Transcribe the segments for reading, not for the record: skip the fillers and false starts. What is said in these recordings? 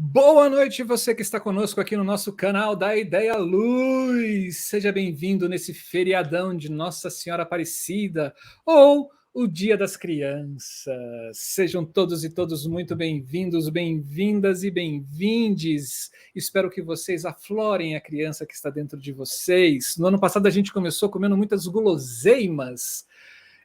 Boa noite, você que está conosco aqui no nosso canal da Ideia Luz. Seja bem-vindo nesse feriadão de Nossa Senhora Aparecida ou o Dia das Crianças. Sejam todos e todos muito bem-vindos, bem-vindas e bem-vindes. Espero que vocês aflorem a criança que está dentro de vocês. No ano passado a gente começou comendo muitas guloseimas.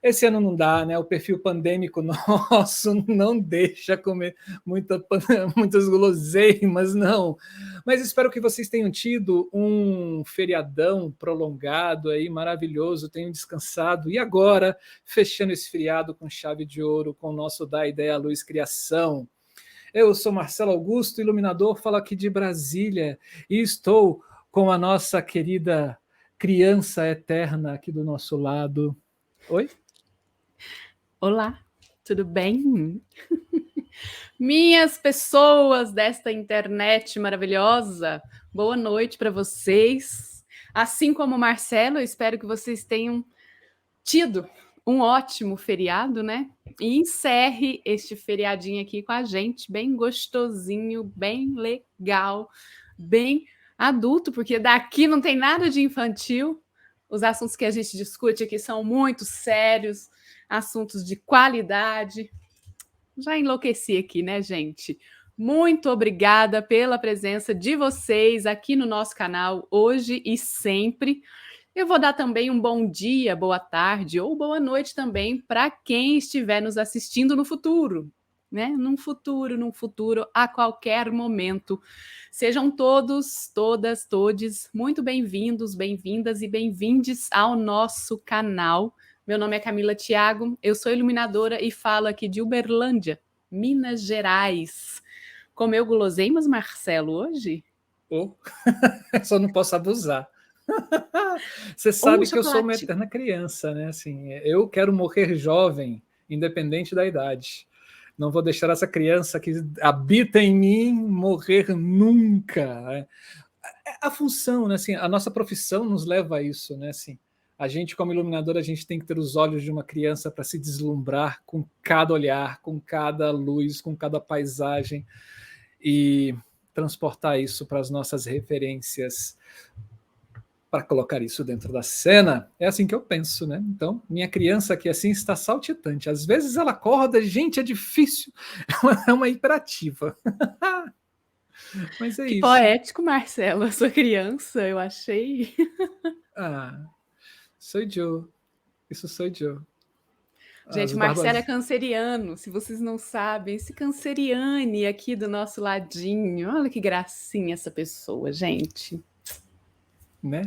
Esse ano não dá, né? O perfil pandêmico nosso não deixa comer muitas guloseimas, não. Mas espero que vocês tenham tido um feriadão prolongado aí, maravilhoso, tenham descansado. E agora, fechando esse feriado com chave de ouro, com o nosso Da Ideia Luz Criação. Eu sou Marcelo Augusto, iluminador, falo aqui de Brasília, e estou com a nossa querida criança eterna aqui do nosso lado. Oi? Olá, tudo bem? Minhas pessoas desta internet maravilhosa, boa noite para vocês. Assim como o Marcelo, eu espero que vocês tenham tido um ótimo feriado, né? E encerre este feriadinho aqui com a gente, bem gostosinho, bem legal, bem adulto, porque daqui não tem nada de infantil. Os assuntos que a gente discute aqui são muito sérios, assuntos de qualidade. Já enlouqueci aqui, né, gente? Muito obrigada pela presença de vocês aqui no nosso canal hoje e sempre. Eu vou dar também um bom dia, boa tarde ou boa noite também para quem estiver nos assistindo no futuro, né? Num futuro, a qualquer momento. Sejam todos, todas, todes muito bem-vindos, bem-vindas e bem-vindes ao nosso canal. Meu nome é Camila Thiago, eu sou iluminadora e falo aqui de Uberlândia, Minas Gerais. Comeu guloseimas, Marcelo, hoje? Oh. Só não posso abusar. Você sabe que eu sou uma chocolate. eterna criança, né? Assim, eu quero morrer jovem, independente da idade. Não vou deixar essa criança que habita em mim morrer nunca, né? A função, né? Assim, a nossa profissão nos leva a isso, né? Assim, a gente, como iluminador, a gente tem que ter os olhos de uma criança para se deslumbrar com cada olhar, com cada luz, com cada paisagem e transportar isso para as nossas referências, para colocar isso dentro da cena. É assim que eu penso, né? Então, minha criança aqui assim está saltitante. Às vezes ela acorda, gente, é difícil. É uma hiperativa. Mas é que isso. Poético, Marcelo, a sua criança, eu achei. Sou eu. Isso sou eu. Gente, Marcelo é canceriano, se vocês não sabem, esse canceriane aqui do nosso ladinho. Olha que gracinha essa pessoa, gente. Né?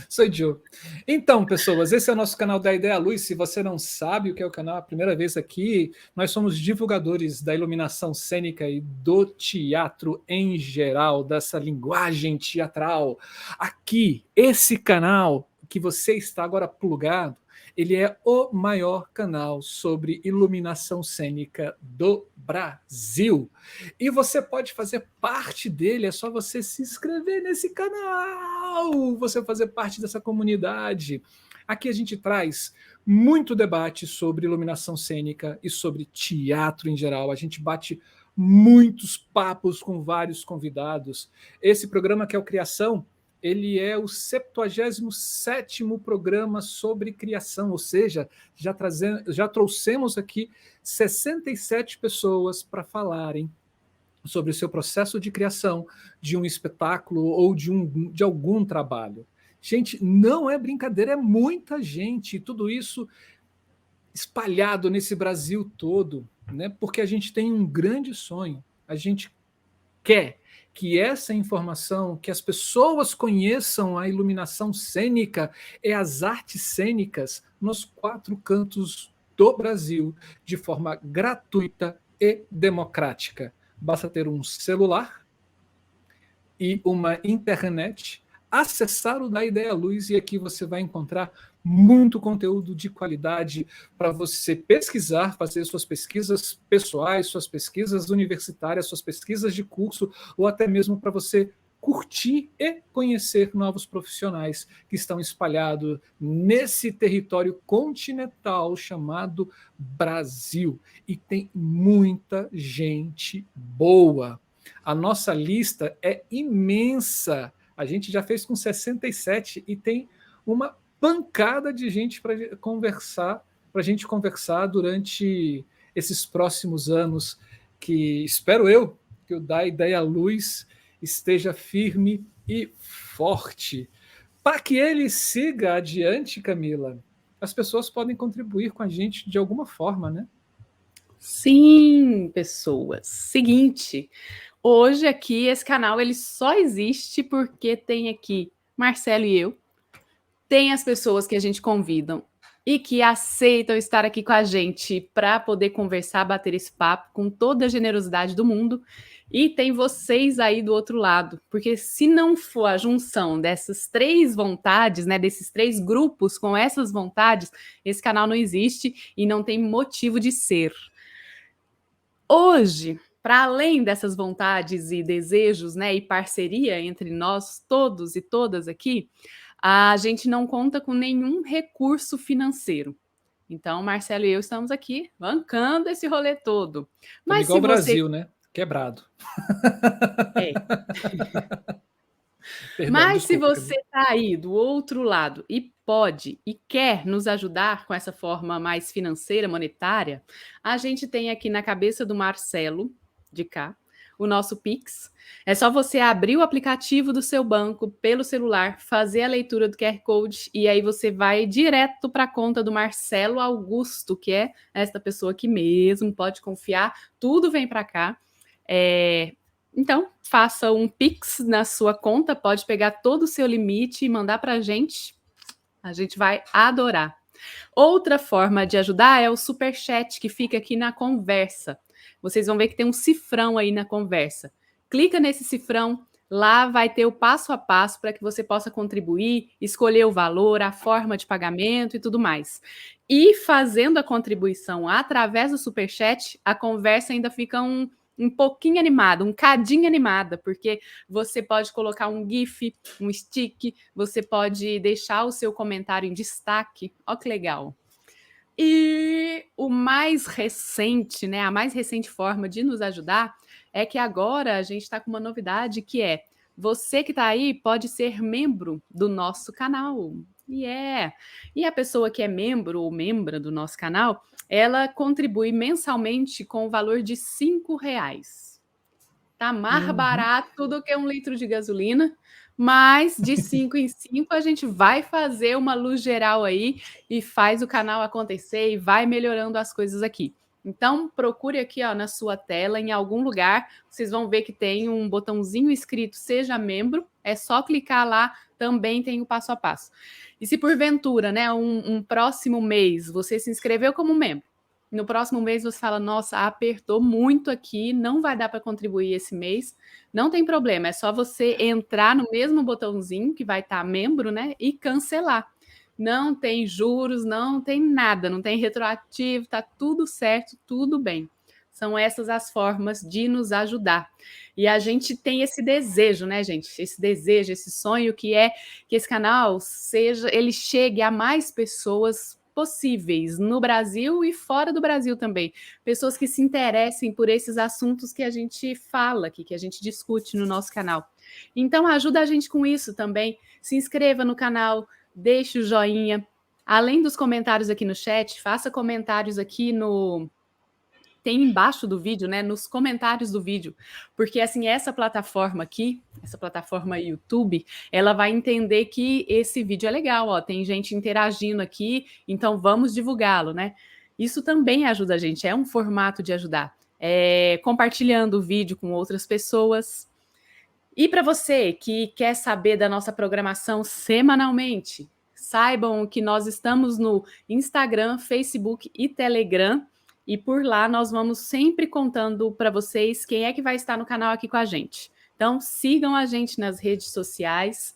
Sou eu. Então, pessoas, esse é o nosso canal da Ideia Luz. Se você não sabe o que é o canal, a primeira vez aqui, nós somos divulgadores da iluminação cênica e do teatro em geral, dessa linguagem teatral. Aqui, esse canal que você está agora plugado, ele é o maior canal sobre iluminação cênica do Brasil. E você pode fazer parte dele, é só você se inscrever nesse canal, você fazer parte dessa comunidade. Aqui a gente traz muito debate sobre iluminação cênica e sobre teatro em geral. A gente bate muitos papos com vários convidados. Esse programa que é o Criação, ele é o 77º programa sobre criação, ou seja, já trouxemos aqui 67 pessoas para falarem sobre o seu processo de criação de um espetáculo ou de algum trabalho. Gente, não é brincadeira, é muita gente, tudo isso espalhado nesse Brasil todo, né? Porque a gente tem um grande sonho, a gente quer que essa informação, que as pessoas conheçam a iluminação cênica e as artes cênicas nos 4 cantos do Brasil, de forma gratuita e democrática. Basta ter um celular e uma internet, acessar o Da Ideia Luz, e aqui você vai encontrar muito conteúdo de qualidade para você pesquisar, fazer suas pesquisas pessoais, suas pesquisas universitárias, suas pesquisas de curso, ou até mesmo para você curtir e conhecer novos profissionais que estão espalhados nesse território continental chamado Brasil. E tem muita gente boa. A nossa lista é imensa. A gente já fez com 67 e tem uma pancada de gente para conversar, para a gente conversar durante esses próximos anos, que espero eu que o Da Ideia Luz esteja firme e forte. Para que ele siga adiante, Camila, as pessoas podem contribuir com a gente de alguma forma, né? Sim, pessoas. Seguinte, hoje aqui esse canal ele só existe porque tem aqui Marcelo e eu, tem as pessoas que a gente convida e que aceitam estar aqui com a gente para poder conversar, bater esse papo com toda a generosidade do mundo. E tem vocês aí do outro lado, porque se não for a junção dessas três vontades, né, desses três grupos com essas vontades, esse canal não existe e não tem motivo de ser. Hoje, para além dessas vontades e desejos, né, e parceria entre nós todos e todas aqui, a gente não conta com nenhum recurso financeiro. Então, Marcelo e eu estamos aqui bancando esse rolê todo. Mas igual o Brasil, né? Quebrado. É. Perdão, Mas desculpa, se você está aí do outro lado e pode e quer nos ajudar com essa forma mais financeira, monetária, a gente tem aqui na cabeça do Marcelo, de cá, o nosso Pix. É só você abrir o aplicativo do seu banco pelo celular, fazer a leitura do QR Code e aí você vai direto para a conta do Marcelo Augusto, que é esta pessoa aqui mesmo, pode confiar, tudo vem para cá. Então, faça um Pix na sua conta, pode pegar todo o seu limite e mandar para a gente vai adorar. Outra forma de ajudar é o Superchat, que fica aqui na conversa. Vocês vão ver que tem um cifrão aí na conversa. Clica nesse cifrão, lá vai ter o passo a passo para que você possa contribuir, escolher o valor, a forma de pagamento e tudo mais. E fazendo a contribuição através do Superchat, a conversa ainda fica um pouquinho animada, um cadinho animada, porque você pode colocar um GIF, um stick, você pode deixar o seu comentário em destaque. Ó que legal. E o mais recente, né, a mais recente forma de nos ajudar é que agora a gente está com uma novidade que é você que está aí pode ser membro do nosso canal. E a pessoa que é membro ou membra do nosso canal, ela contribui mensalmente com o valor de R$ 5. Tá mais barato do que 1 litro de gasolina, mas de 5 em 5 a gente vai fazer uma luz geral aí e faz o canal acontecer e vai melhorando as coisas aqui. Então, procure aqui ó, na sua tela, em algum lugar, vocês vão ver que tem um botãozinho escrito Seja Membro, é só clicar lá, também tem o passo a passo. E se porventura, né, um próximo mês, você se inscreveu como membro, no próximo mês você fala, nossa, apertou muito aqui, não vai dar para contribuir esse mês, não tem problema, é só você entrar no mesmo botãozinho que vai estar membro, né, e cancelar. Não tem juros, não tem nada, não tem retroativo, tá tudo certo, tudo bem. São essas as formas de nos ajudar. E a gente tem esse desejo, né, gente? Esse desejo, esse sonho que é que esse canal ele chegue a mais pessoas possíveis no Brasil e fora do Brasil também. Pessoas que se interessem por esses assuntos que a gente fala aqui, que a gente discute no nosso canal. Então, ajuda a gente com isso também. Se inscreva no canal, deixe o joinha. Além dos comentários aqui no chat, faça comentários aqui tem embaixo do vídeo, né, nos comentários do vídeo, porque assim, essa plataforma aqui, essa plataforma YouTube, ela vai entender que esse vídeo é legal, ó, tem gente interagindo aqui, então vamos divulgá-lo, né? Isso também ajuda a gente, é um formato de ajudar, compartilhando o vídeo com outras pessoas. E para você que quer saber da nossa programação semanalmente, saibam que nós estamos no Instagram, Facebook e Telegram, e por lá nós vamos sempre contando para vocês quem é que vai estar no canal aqui com a gente. Então sigam a gente nas redes sociais.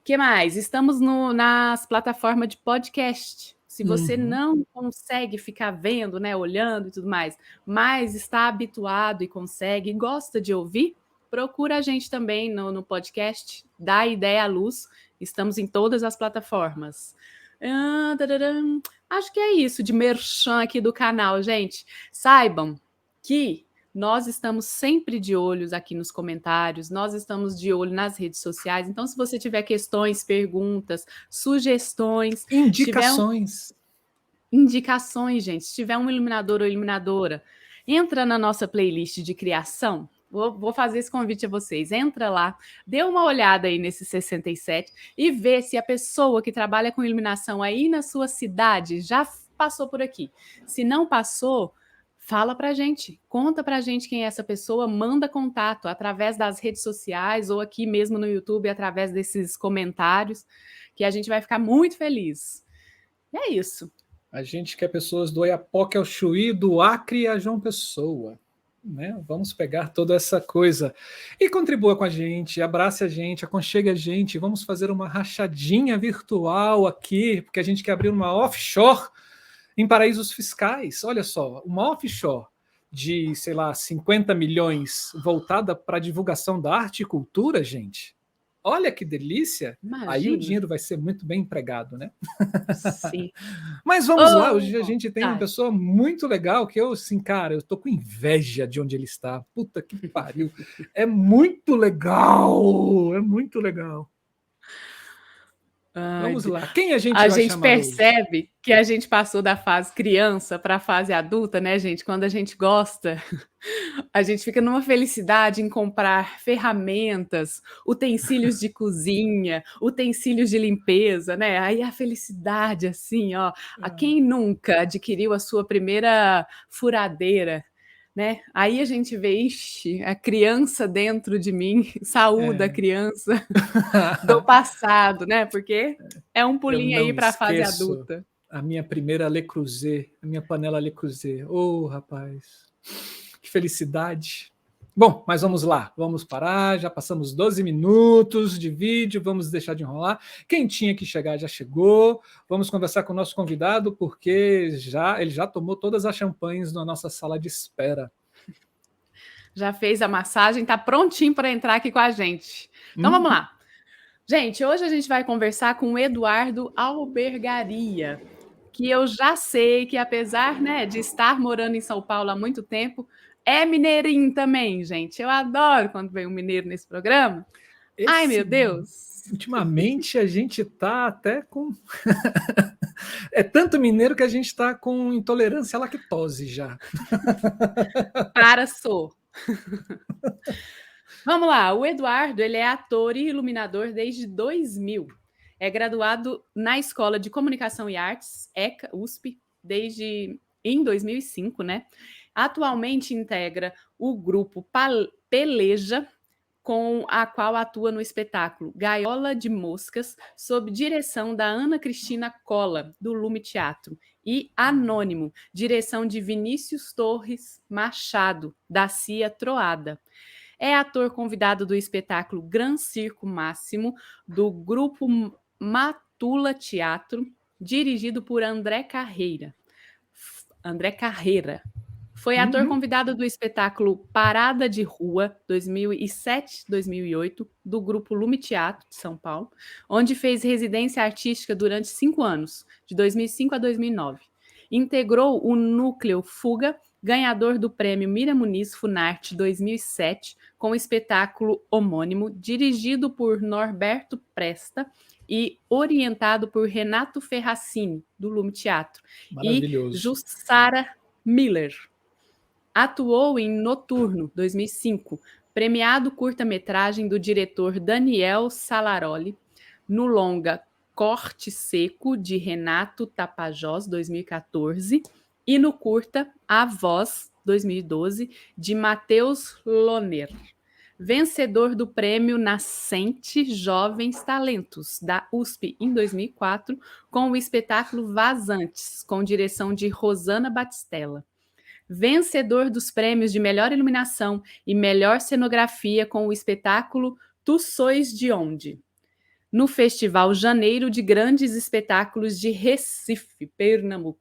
O que mais? Estamos nas plataformas de podcast. Se você não consegue ficar vendo, né, olhando e tudo mais, mas está habituado e consegue, gosta de ouvir, procura a gente também no podcast da Ideia à Luz. Estamos em todas as plataformas. Acho que é isso de merchan aqui do canal, gente. Saibam que nós estamos sempre de olhos aqui nos comentários, nós estamos de olho nas redes sociais. Então, se você tiver questões, perguntas, sugestões, indicações, gente, se tiver um iluminador ou iluminadora, entra na nossa playlist de criação. Vou fazer esse convite a vocês. Entra lá, dê uma olhada aí nesse 67 e vê se a pessoa que trabalha com iluminação aí na sua cidade já passou por aqui. Se não passou, fala pra gente, conta pra gente quem é essa pessoa, manda contato através das redes sociais ou aqui mesmo no YouTube, através desses comentários, que a gente vai ficar muito feliz. E é isso. A gente quer pessoas do Oiapoque ao Chuí, do Acre a João Pessoa. Né? Vamos pegar toda essa coisa e contribua com a gente, abrace a gente, aconchegue a gente, vamos fazer uma rachadinha virtual aqui, porque a gente quer abrir uma offshore em paraísos fiscais. Olha só, uma offshore de, sei lá, 50 milhões voltada para a divulgação da arte e cultura, gente. Olha que delícia! Imagina. Aí o dinheiro vai ser muito bem empregado, né? Sim. Mas vamos lá, hoje a gente tem uma pessoa muito legal que eu, assim, cara, eu tô com inveja de onde ele está. Puta que pariu. É muito legal! É muito legal. Vamos lá. Quem a gente vai chamar? A gente percebe hoje? Que a gente passou da fase criança para a fase adulta, né, gente? Quando a gente gosta, a gente fica numa felicidade em comprar ferramentas, utensílios de cozinha, utensílios de limpeza, né? Aí a felicidade, assim, ó. A quem nunca adquiriu a sua primeira furadeira? Né? Aí a gente vê, ixi, a criança dentro de mim, saúde a criança do passado, né? Porque é um pulinho aí para a fase adulta. A minha primeira Le Creuset, a minha panela Le Creuset. Oh, rapaz, que felicidade. Bom, mas vamos lá, vamos parar, já passamos 12 minutos de vídeo, vamos deixar de enrolar. Quem tinha que chegar já chegou, vamos conversar com o nosso convidado, porque ele já tomou todas as champanhes na nossa sala de espera. Já fez a massagem, está prontinho para entrar aqui com a gente. Então vamos lá. Gente, hoje a gente vai conversar com o Eduardo Albergaria, que eu já sei que apesar, né, de estar morando em São Paulo há muito tempo, é mineirinho também, gente. Eu adoro quando vem um mineiro nesse programa. Ai, meu Deus! Ultimamente a gente tá até com... É tanto mineiro que a gente tá com intolerância à lactose já. Sou. Vamos lá, o Eduardo, ele é ator e iluminador desde 2000. É graduado na Escola de Comunicação e Artes, ECA, USP, em 2005, né? Atualmente integra o grupo Peleja, com a qual atua no espetáculo Gaiola de Moscas, sob direção da Ana Cristina Cola, do Lume Teatro, e Anônimo, direção de Vinícius Torres Machado, da CIA Troada. É ator convidado do espetáculo Gran Circo Máximo, do grupo Matula Teatro, dirigido por André Carreira. Foi ator convidado do espetáculo Parada de Rua, 2007-2008, do grupo Lume Teatro, de São Paulo, onde fez residência artística durante 5 anos, de 2005 a 2009. Integrou o Núcleo Fuga, ganhador do prêmio Mira Muniz Funarte 2007, com o espetáculo homônimo, dirigido por Norberto Presta e orientado por Renato Ferracini, do Lume Teatro, e Jussara Miller. Atuou em Noturno, 2005, premiado curta-metragem do diretor Daniel Salaroli, no longa Corte Seco, de Renato Tapajós, 2014, e no curta A Voz, 2012, de Matheus Loner. Vencedor do prêmio Nascente Jovens Talentos, da USP, em 2004, com o espetáculo Vazantes, com direção de Rosana Batistella. Vencedor dos prêmios de melhor iluminação e melhor cenografia com o espetáculo Tu Sois de Onde? No Festival Janeiro de Grandes Espetáculos de Recife, Pernambuco.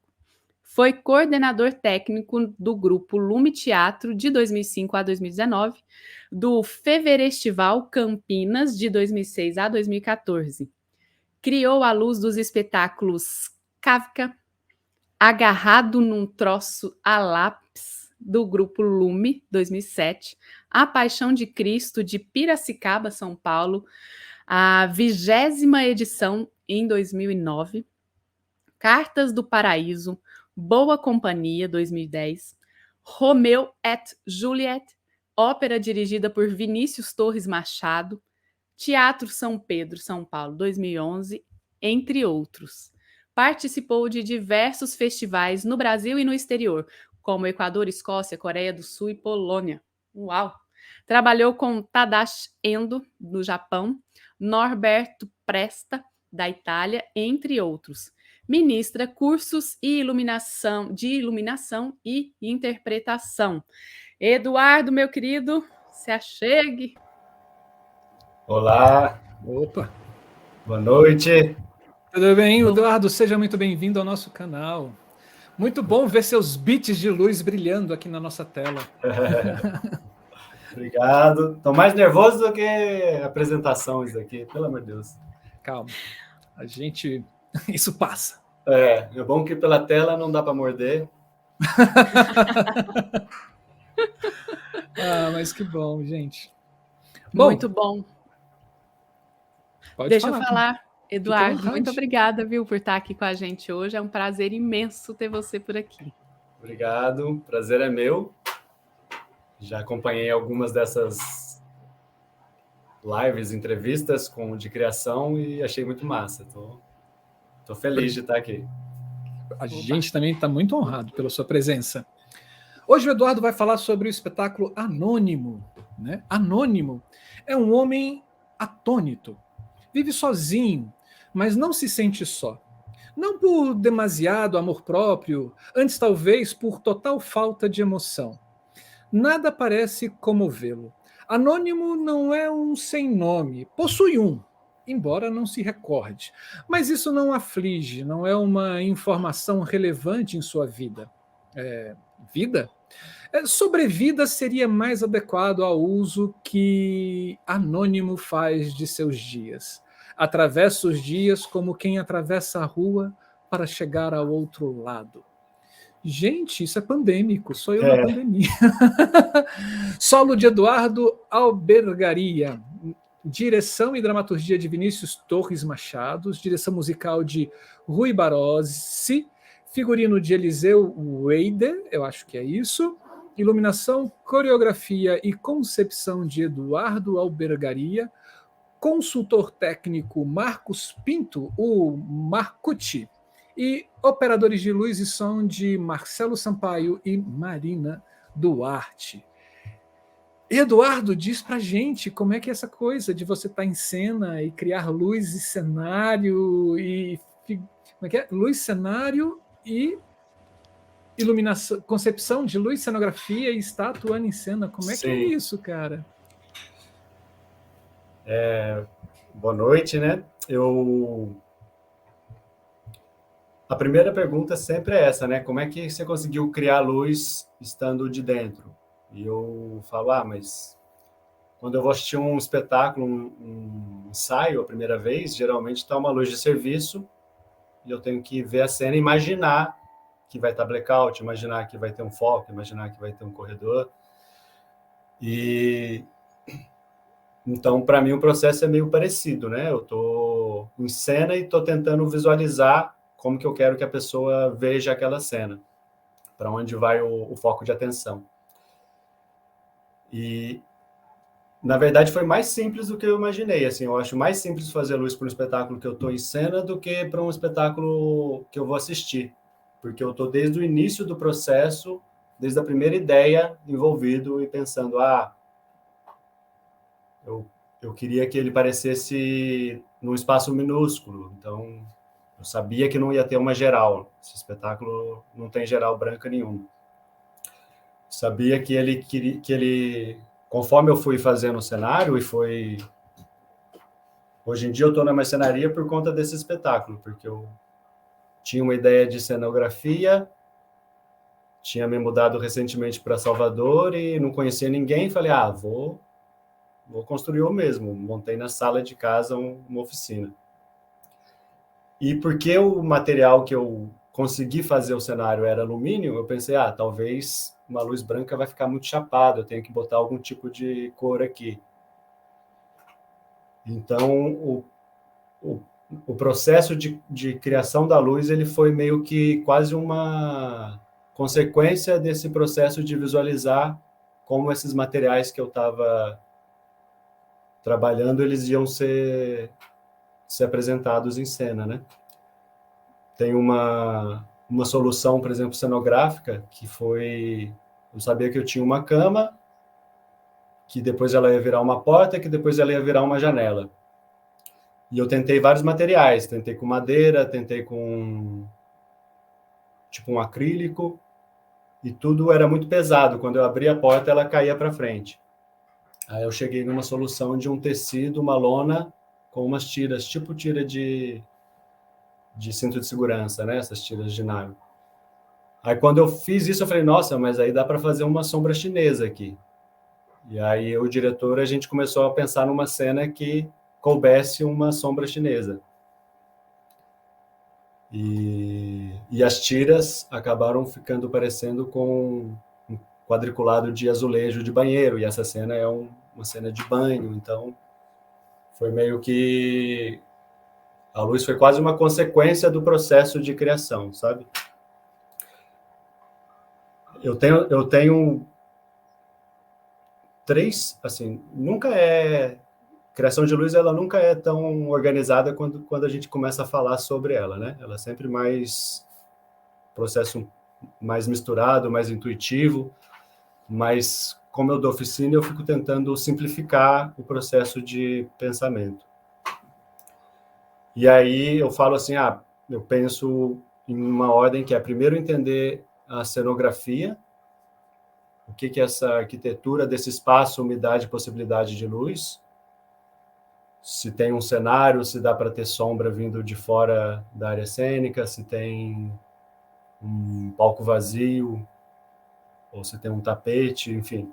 Foi coordenador técnico do grupo Lume Teatro de 2005 a 2019, do Feverestival Campinas de 2006 a 2014. Criou a luz dos espetáculos Kafka, Agarrado num Troço a Lápis, do grupo Lume, 2007, A Paixão de Cristo, de Piracicaba, São Paulo, a 20ª edição em 2009, Cartas do Paraíso, Boa Companhia, 2010, Romeu et Juliet, ópera dirigida por Vinícius Torres Machado, Teatro São Pedro, São Paulo, 2011, entre outros. Participou de diversos festivais no Brasil e no exterior, como Equador, Escócia, Coreia do Sul e Polônia. Uau! Trabalhou com Tadashi Endo, do Japão, Norberto Presta, da Itália, entre outros. Ministra cursos de iluminação e interpretação. Eduardo, meu querido, se achegue. Olá. Opa. Boa noite. Tudo bem, Eduardo? Seja muito bem-vindo ao nosso canal. Muito bom ver seus bits de luz brilhando aqui na nossa tela. Obrigado. Estou mais nervoso do que apresentações aqui, pelo amor de Deus. Calma. Isso passa. É bom que pela tela não dá para morder. Mas que bom, gente. Muito bom. Deixa eu falar, Eduardo, muito obrigada, viu, por estar aqui com a gente hoje. É um prazer imenso ter você por aqui. Obrigado, prazer é meu. Já acompanhei algumas dessas lives, entrevistas de criação e achei muito massa. Tô feliz de estar aqui. A gente também está muito honrado pela sua presença. Hoje o Eduardo vai falar sobre o espetáculo Anônimo. Né? Anônimo é um homem atônito. Vive sozinho, mas não se sente só. Não por demasiado amor próprio, antes talvez por total falta de emoção. Nada parece comovê-lo. Anônimo não é um sem nome, possui um, embora não se recorde. Mas isso não aflige, não é uma informação relevante em sua vida. Vida? Sobrevida seria mais adequado ao uso que Anônimo faz de seus dias. Atravessa os dias como quem atravessa a rua para chegar ao outro lado. Gente, isso é pandêmico, sou eu na pandemia. Solo de Eduardo Albergaria. Direção e dramaturgia de Vinícius Torres Machado. Direção musical de Rui Barossi. Figurino de Eliseu Weider, eu acho que é isso. Iluminação, coreografia e concepção de Eduardo Albergaria. Consultor técnico Marcos Pinto, o Marcucci. E operadores de luz e som de Marcelo Sampaio e Marina Duarte. Eduardo, diz pra gente como é que é essa coisa de você estar em cena e criar luz e cenário e... Como é que é? Luz, cenário e iluminação, concepção de luz, cenografia e está atuando em cena. Como é que é isso, cara? Boa noite, né? A primeira pergunta sempre é essa, né? Como é que você conseguiu criar luz estando de dentro? E eu falo, mas quando eu vou assistir um espetáculo, um ensaio a primeira vez, geralmente está uma luz de serviço e eu tenho que ver a cena e imaginar que vai estar blackout, imaginar que vai ter um foco, imaginar que vai ter um corredor. Então, para mim, o processo é meio parecido, né? Eu estou em cena e estou tentando visualizar como que eu quero que a pessoa veja aquela cena, para onde vai o foco de atenção. E, na verdade, foi mais simples do que eu imaginei. Assim, eu acho mais simples fazer luz para um espetáculo que eu estou em cena do que para um espetáculo que eu vou assistir, porque eu estou desde o início do processo, desde a primeira ideia, envolvido e pensando, eu queria que ele parecesse num espaço minúsculo, então eu sabia que não ia ter uma geral. Esse espetáculo não tem geral branca nenhuma. Sabia que ele, conforme eu fui fazendo o cenário, hoje em dia eu estou na marcenaria por conta desse espetáculo, porque eu tinha uma ideia de cenografia tinha me mudado recentemente para Salvador e não conhecia ninguém, falei, vou construir eu mesmo. Montei na sala de casa uma oficina. E porque o material que eu consegui fazer o cenário era alumínio, eu pensei, talvez uma luz branca vai ficar muito chapada, eu tenho que botar algum tipo de cor aqui. Então, o processo de criação da luz, ele foi meio que quase uma consequência desse processo de visualizar como esses materiais que eu estava trabalhando, eles iam ser apresentados em cena, né? Tem uma solução, por exemplo, cenográfica, que foi... Eu sabia que eu tinha uma cama, que depois ela ia virar uma porta, que depois ela ia virar uma janela. E eu tentei vários materiais, tentei com madeira, tentei com tipo um acrílico, e tudo era muito pesado. Quando eu abria a porta, ela caía para frente. Aí eu cheguei numa solução de um tecido, uma lona, com umas tiras, tipo tira de cinto de segurança, né? Essas tiras de nylon. Aí quando eu fiz isso, eu falei, nossa, mas aí dá para fazer uma sombra chinesa aqui. E aí o diretor, a gente começou a pensar numa cena que coubesse uma sombra chinesa. E as tiras acabaram ficando parecendo com um quadriculado de azulejo de banheiro, e essa cena é uma cena de banho, então foi meio que... A luz foi quase uma consequência do processo de criação, sabe? Eu tenho 3, assim, criação de luz, ela nunca é tão organizada quando a gente começa a falar sobre ela, né? Ela é sempre processo mais misturado, mais intuitivo, mas como eu dou oficina, eu fico tentando simplificar o processo de pensamento. E aí eu falo assim, eu penso em uma ordem que é primeiro entender a cenografia, o que é essa arquitetura desse espaço, umidade, possibilidade de luz, se tem um cenário, se dá para ter sombra vindo de fora da área cênica, se tem um palco vazio, ou se tem um tapete, enfim.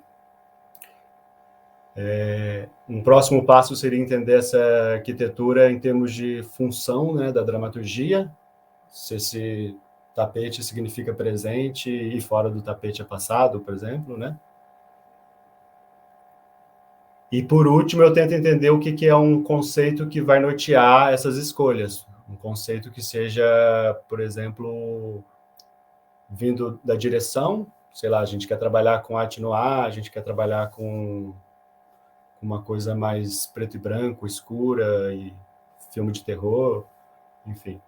Um próximo passo seria entender essa arquitetura em termos de função, né, da dramaturgia, se esse tapete significa presente e fora do tapete é passado, por exemplo, né? E, por último, eu tento entender o que é um conceito que vai nortear essas escolhas. Um conceito que seja, por exemplo, vindo da direção, sei lá, a gente quer trabalhar com arte no ar, a gente quer trabalhar com uma coisa mais preto e branco, escura, e filme de terror, enfim.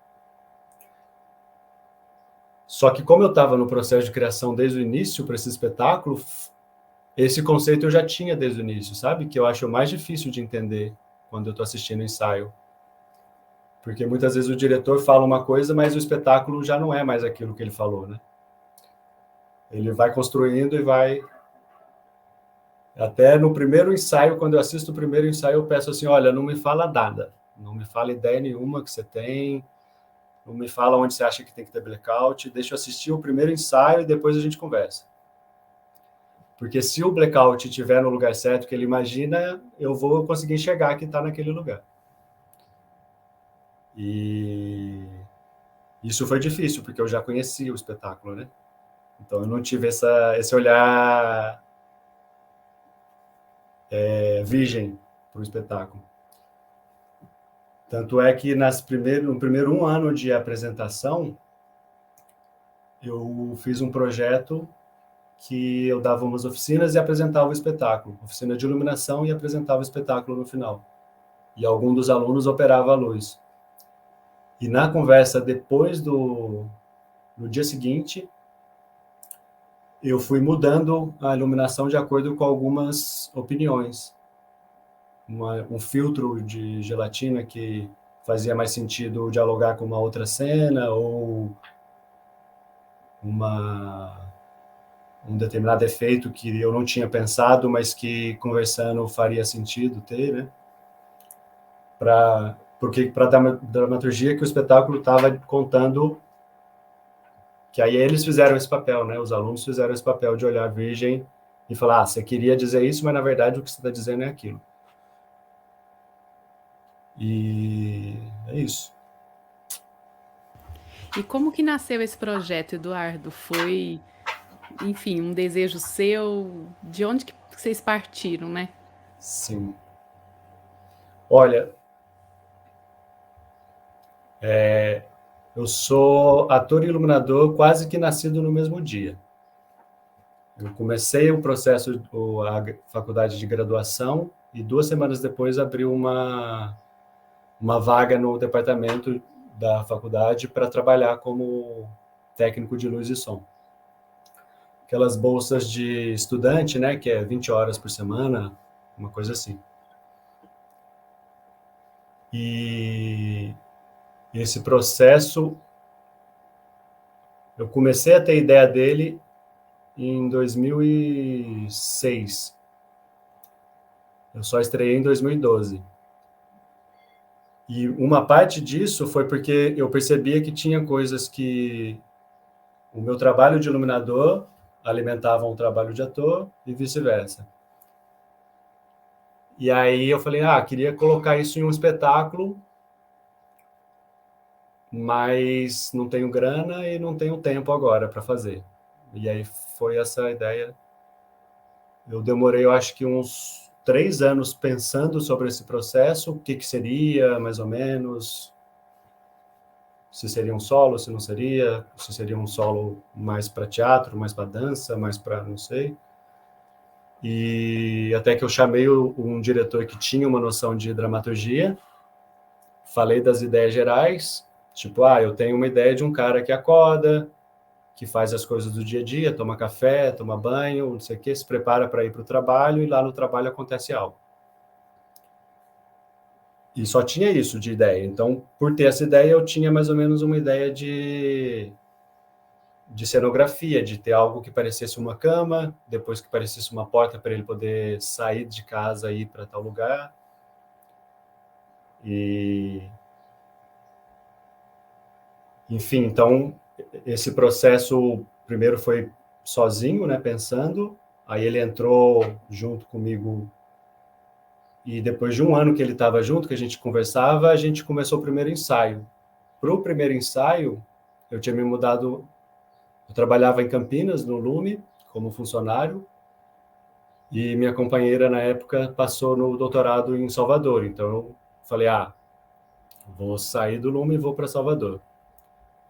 Só que como eu estava no processo de criação desde o início para esse espetáculo, esse conceito eu já tinha desde o início, sabe? Que eu acho mais difícil de entender quando eu estou assistindo o ensaio. Porque muitas vezes o diretor fala uma coisa, mas o espetáculo já não é mais aquilo que ele falou, né? Ele vai construindo e vai... Até no primeiro ensaio, quando eu assisto o primeiro ensaio, eu peço assim, olha, não me fala nada, não me fala ideia nenhuma que você tem, não me fala onde você acha que tem que ter blackout, deixa eu assistir o primeiro ensaio e depois a gente conversa. Porque se o blackout estiver no lugar certo que ele imagina, eu vou conseguir enxergar que está naquele lugar. E isso foi difícil, porque eu já conhecia o espetáculo, né? Então eu não tive esse olhar virgem para o espetáculo. Tanto é que no primeiro 1 ano de apresentação, eu fiz um projeto que eu dava umas oficinas e apresentava o espetáculo. Oficina de iluminação e apresentava o espetáculo no final. E algum dos alunos operava a luz. E na conversa depois no dia seguinte, eu fui mudando a iluminação de acordo com algumas opiniões. Um filtro de gelatina que fazia mais sentido dialogar com uma outra cena, ou um determinado efeito que eu não tinha pensado, mas que conversando faria sentido ter, né? Porque para a dramaturgia que o espetáculo estava contando Que aí eles fizeram esse papel, né? Os alunos fizeram esse papel de olhar a Virgem e falar, você queria dizer isso, mas na verdade o que você está dizendo é aquilo. E é isso. E como que nasceu esse projeto, Eduardo? Foi, enfim, um desejo seu? De onde que vocês partiram, né? Sim. Olha, eu sou ator e iluminador quase que nascido no mesmo dia. Eu comecei o processo, a faculdade de graduação, e 2 semanas depois abriu uma vaga no departamento da faculdade para trabalhar como técnico de luz e som. Aquelas bolsas de estudante, né, que é 20 horas por semana, uma coisa assim. E esse processo, eu comecei a ter ideia dele em 2006. Eu só estreiei em 2012. E uma parte disso foi porque eu percebia que tinha coisas que o meu trabalho de iluminador alimentava o trabalho de ator e vice-versa. E aí eu falei, queria colocar isso em um espetáculo, mas não tenho grana e não tenho tempo agora para fazer. E aí foi essa ideia. Eu demorei, eu acho que uns 3 anos pensando sobre esse processo, o que seria, mais ou menos, se seria um solo, se não seria, se seria um solo mais para teatro, mais para dança, mais para não sei. E até que eu chamei um diretor que tinha uma noção de dramaturgia, falei das ideias gerais, tipo, eu tenho uma ideia de um cara que acorda, que faz as coisas do dia a dia, toma café, toma banho, não sei o quê, se prepara para ir para o trabalho e lá no trabalho acontece algo. E só tinha isso de ideia. Então, por ter essa ideia, eu tinha mais ou menos uma ideia de cenografia, de ter algo que parecesse uma cama, depois que parecesse uma porta para ele poder sair de casa e ir para tal lugar. E, enfim, então, esse processo primeiro foi sozinho, né, pensando, aí ele entrou junto comigo e depois de um ano que ele estava junto, que a gente conversava, a gente começou o primeiro ensaio. Para o primeiro ensaio, eu tinha me mudado, eu trabalhava em Campinas, no Lume, como funcionário, e minha companheira, na época, passou no doutorado em Salvador. Então, eu falei, vou sair do Lume e vou para Salvador.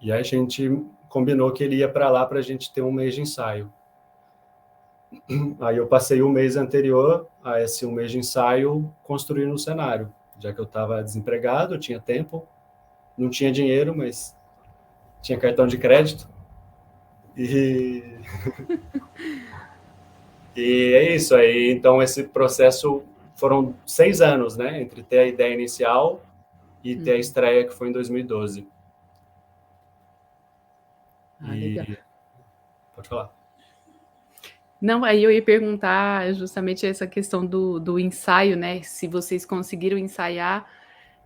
E aí a gente combinou que ele ia para lá para a gente ter um mês de ensaio. Aí eu passei o mês anterior a esse um mês de ensaio construindo um cenário, já que eu estava desempregado, eu tinha tempo, não tinha dinheiro, mas tinha cartão de crédito. E, e é isso aí. Então, esse processo foram 6 anos, né? Entre ter a ideia inicial e ter a estreia, que foi em 2012. Legal. E pode falar. Não, aí eu ia perguntar justamente essa questão do ensaio, né? Se vocês conseguiram ensaiar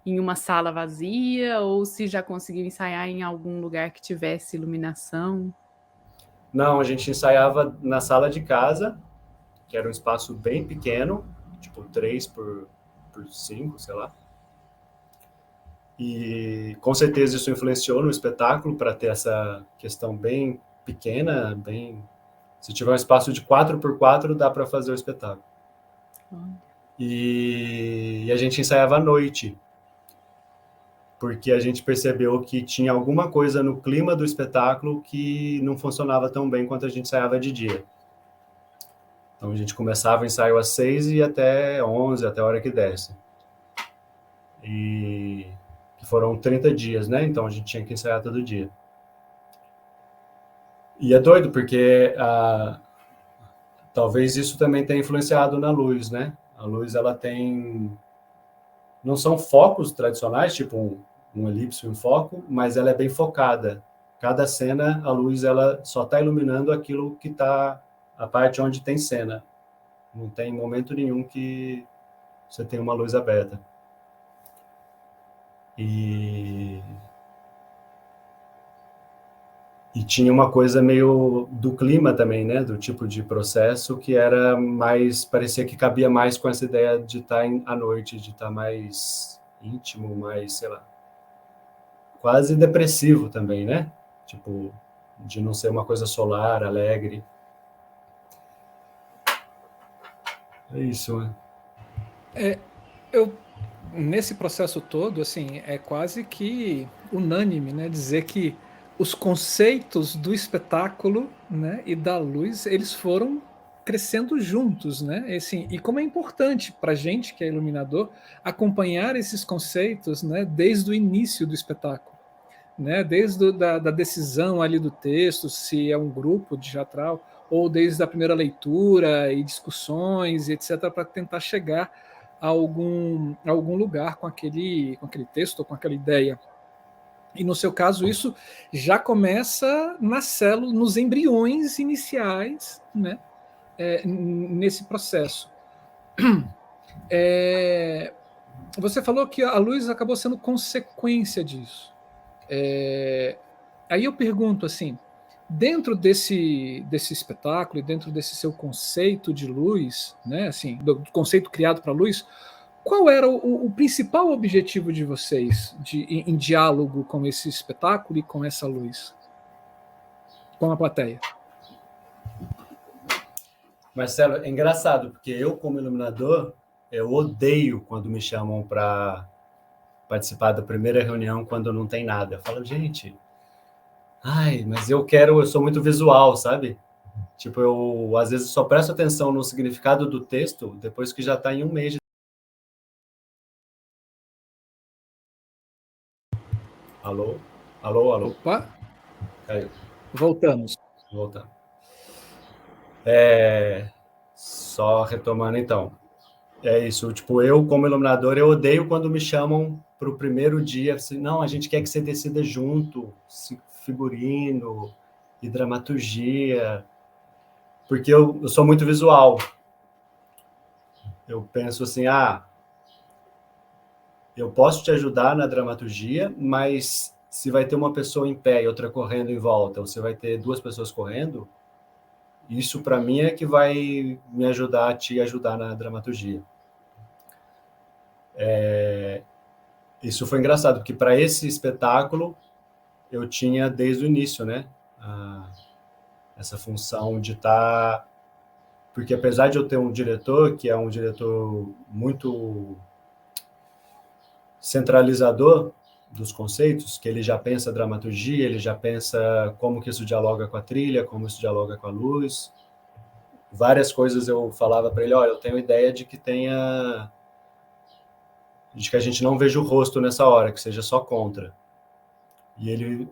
em uma sala vazia ou se já conseguiu ensaiar em algum lugar que tivesse iluminação. Não, a gente ensaiava na sala de casa, que era um espaço bem pequeno, tipo 3 por 5, sei lá. E com certeza isso influenciou no espetáculo para ter essa questão bem pequena, bem. Se tiver um espaço de 4 por 4, dá para fazer o espetáculo. E a gente ensaiava à noite, porque a gente percebeu que tinha alguma coisa no clima do espetáculo que não funcionava tão bem quanto a gente ensaiava de dia. Então a gente começava o ensaio às 6 e até 11, até a hora que desce. E que foram 30 dias, né? Então a gente tinha que ensaiar todo dia. E é doido, porque talvez isso também tenha influenciado na luz, né? A luz, ela tem... Não são focos tradicionais, tipo um elipse e um foco, mas ela é bem focada. Cada cena, a luz, ela só está iluminando aquilo que está... a parte onde tem cena. Não tem momento nenhum que você tem uma luz aberta. E E tinha uma coisa meio do clima também, né? Do tipo de processo que era mais... Parecia que cabia mais com essa ideia de estar à noite, de estar mais íntimo, mais, sei lá, quase depressivo também, né? Tipo, de não ser uma coisa solar, alegre. É isso, né? Nesse processo todo, assim, é quase que unânime, né, dizer que os conceitos do espetáculo, né, e da luz, eles foram crescendo juntos, né? E, assim, e como é importante para a gente que é iluminador acompanhar esses conceitos, né, desde o início do espetáculo, né, desde da decisão ali do texto, se é um grupo de teatral, ou desde a primeira leitura e discussões, etc., para tentar chegar a algum lugar com aquele texto, com aquela ideia. E no seu caso, isso já começa nas células, nos embriões iniciais, né, nesse processo. Você falou que a luz acabou sendo consequência disso. Aí eu pergunto assim, dentro desse espetáculo e dentro desse seu conceito de luz, né, assim, do conceito criado para a luz, qual era o principal objetivo de vocês em diálogo com esse espetáculo e com essa luz, com a plateia? Marcelo, é engraçado, porque eu, como iluminador, eu odeio quando me chamam para participar da primeira reunião quando não tem nada. Eu falo, gente, ai, mas eu sou muito visual, sabe? Tipo, eu às vezes só presto atenção no significado do texto depois que já está em um mês de... Alô? Alô, alô? Opa, Caiu. voltamos. Voltando. Só retomando então. É isso, tipo, eu como iluminador, eu odeio quando me chamam para o primeiro dia, assim, não, a gente quer que você decida junto, figurino e dramaturgia, porque eu sou muito visual. Eu penso assim, eu posso te ajudar na dramaturgia, mas se vai ter uma pessoa em pé e outra correndo em volta, ou se vai ter duas pessoas correndo, isso para mim é que vai me ajudar a te ajudar na dramaturgia. Isso foi engraçado, porque para esse espetáculo eu tinha desde o início, né? Essa função de estar... Porque apesar de eu ter um diretor, que é um diretor muito centralizador dos conceitos, que ele já pensa a dramaturgia, ele já pensa como que isso dialoga com a trilha, como isso dialoga com a luz. Várias coisas eu falava para ele, olha, eu tenho ideia de que tenha... de que a gente não veja o rosto nessa hora, que seja só contra. E ele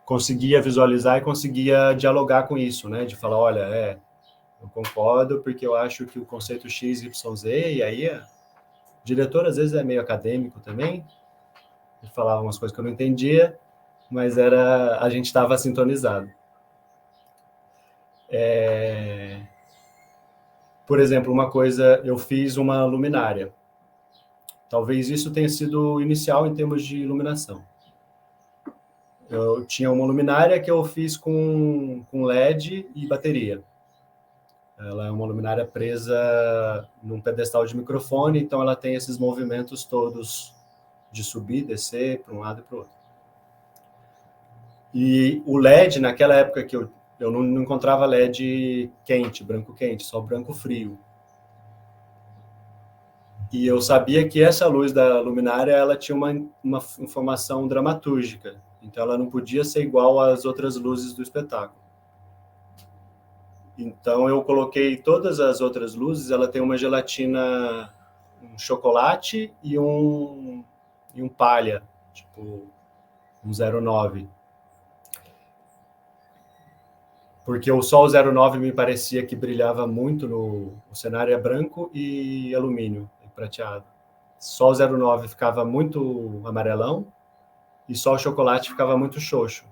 conseguia visualizar e conseguia dialogar com isso, né? De falar, olha, eu concordo porque eu acho que o conceito X, Y, Z, e aí o diretor às vezes é meio acadêmico também, ele falava umas coisas que eu não entendia, mas a gente estava sintonizado. Por exemplo, uma coisa, eu fiz uma luminária. Talvez isso tenha sido inicial em termos de iluminação. Eu tinha uma luminária que eu fiz com LED e bateria. Ela é uma luminária presa num pedestal de microfone, então ela tem esses movimentos todos de subir, descer para um lado e para o outro. E o LED, naquela época que eu não encontrava LED quente, branco quente, só branco frio. E eu sabia que essa luz da luminária ela tinha uma informação dramatúrgica, então ela não podia ser igual às outras luzes do espetáculo. Então eu coloquei todas as outras luzes, ela tem uma gelatina, um chocolate e um palha, tipo um 09. Porque o sol 09 me parecia que brilhava muito o cenário é branco e alumínio, e prateado. Só o 09 ficava muito amarelão e só o chocolate ficava muito xoxo.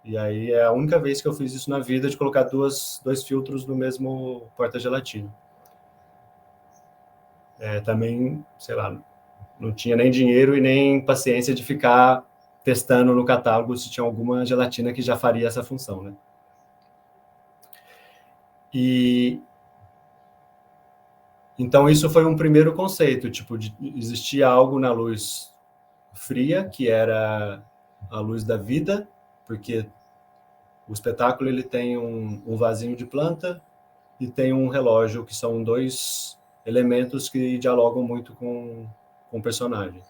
E aí é a única vez que eu fiz isso na vida, de colocar dois filtros no mesmo porta-gelatina. Também, sei lá, não tinha nem dinheiro e nem paciência de ficar testando no catálogo se tinha alguma gelatina que já faria essa função, né? E então isso foi um primeiro conceito, tipo, de existia algo na luz fria, que era a luz da vida, porque o espetáculo ele tem um vasinho de planta e tem um relógio, que são dois elementos que dialogam muito com o personagem.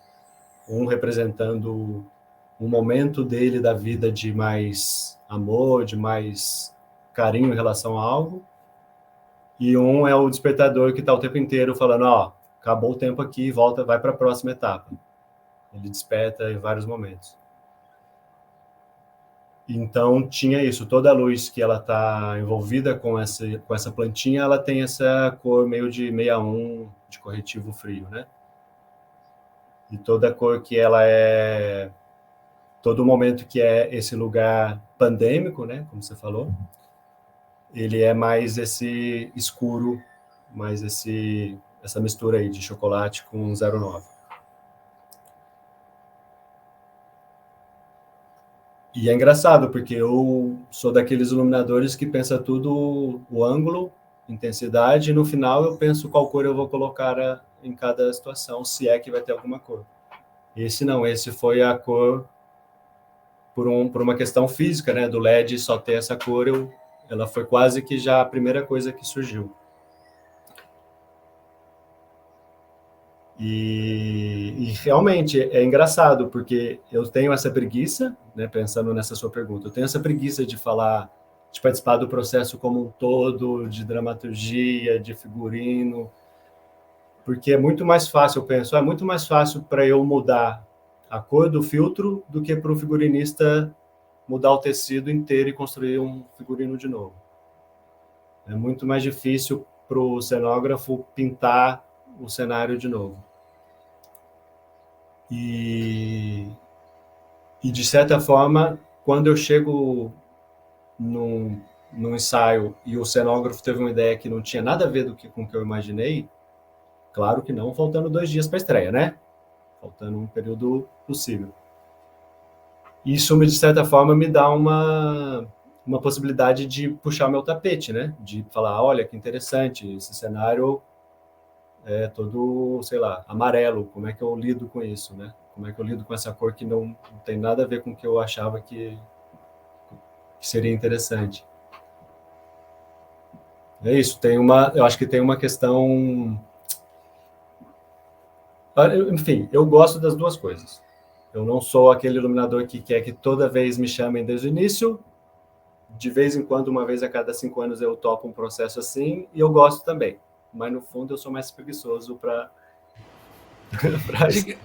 Um representando um momento dele da vida de mais amor, de mais carinho em relação a algo, e um é o despertador que está o tempo inteiro falando, ó, acabou o tempo aqui, volta, vai para a próxima etapa. Ele desperta em vários momentos. Então tinha isso, toda a luz que ela está envolvida com essa plantinha, ela tem essa cor meio de 61 de corretivo frio, né? E toda cor que ela é, todo momento que é esse lugar pandêmico, né? Como você falou, ele é mais esse escuro, mais essa mistura aí de chocolate com 09. E é engraçado, porque eu sou daqueles iluminadores que pensa tudo o ângulo, intensidade, e no final eu penso qual cor eu vou colocar em cada situação, se é que vai ter alguma cor. Esse não, esse foi a cor por uma questão física, né? Do LED só ter essa cor, ela foi quase que já a primeira coisa que surgiu. E realmente é engraçado, porque eu tenho essa preguiça, né, pensando nessa sua pergunta, eu tenho essa preguiça de falar, de participar do processo como um todo, de dramaturgia, de figurino, porque é muito mais fácil, eu penso, é muito mais fácil para eu mudar a cor do filtro do que para o figurinista mudar o tecido inteiro e construir um figurino de novo. É muito mais difícil para o cenógrafo pintar o cenário de novo. E de certa forma, quando eu chego num ensaio e o cenógrafo teve uma ideia que não tinha nada a ver com o que eu imaginei, claro que não, faltando 2 dias para a estreia, né? Faltando um período possível. Isso, de certa forma, me dá uma possibilidade de puxar meu tapete, né? De falar, olha, que interessante, esse cenário é todo, sei lá, amarelo, como é que eu lido com isso, né? Como é que eu lido com essa cor que não tem nada a ver com o que eu achava que seria interessante. É isso, eu acho que tem uma questão... Enfim, eu gosto das duas coisas. Eu não sou aquele iluminador que quer que toda vez me chamem desde o início, de vez em quando, uma vez a cada 5 anos, eu topo um processo assim, e eu gosto também. Mas, no fundo, eu sou mais preguiçoso para...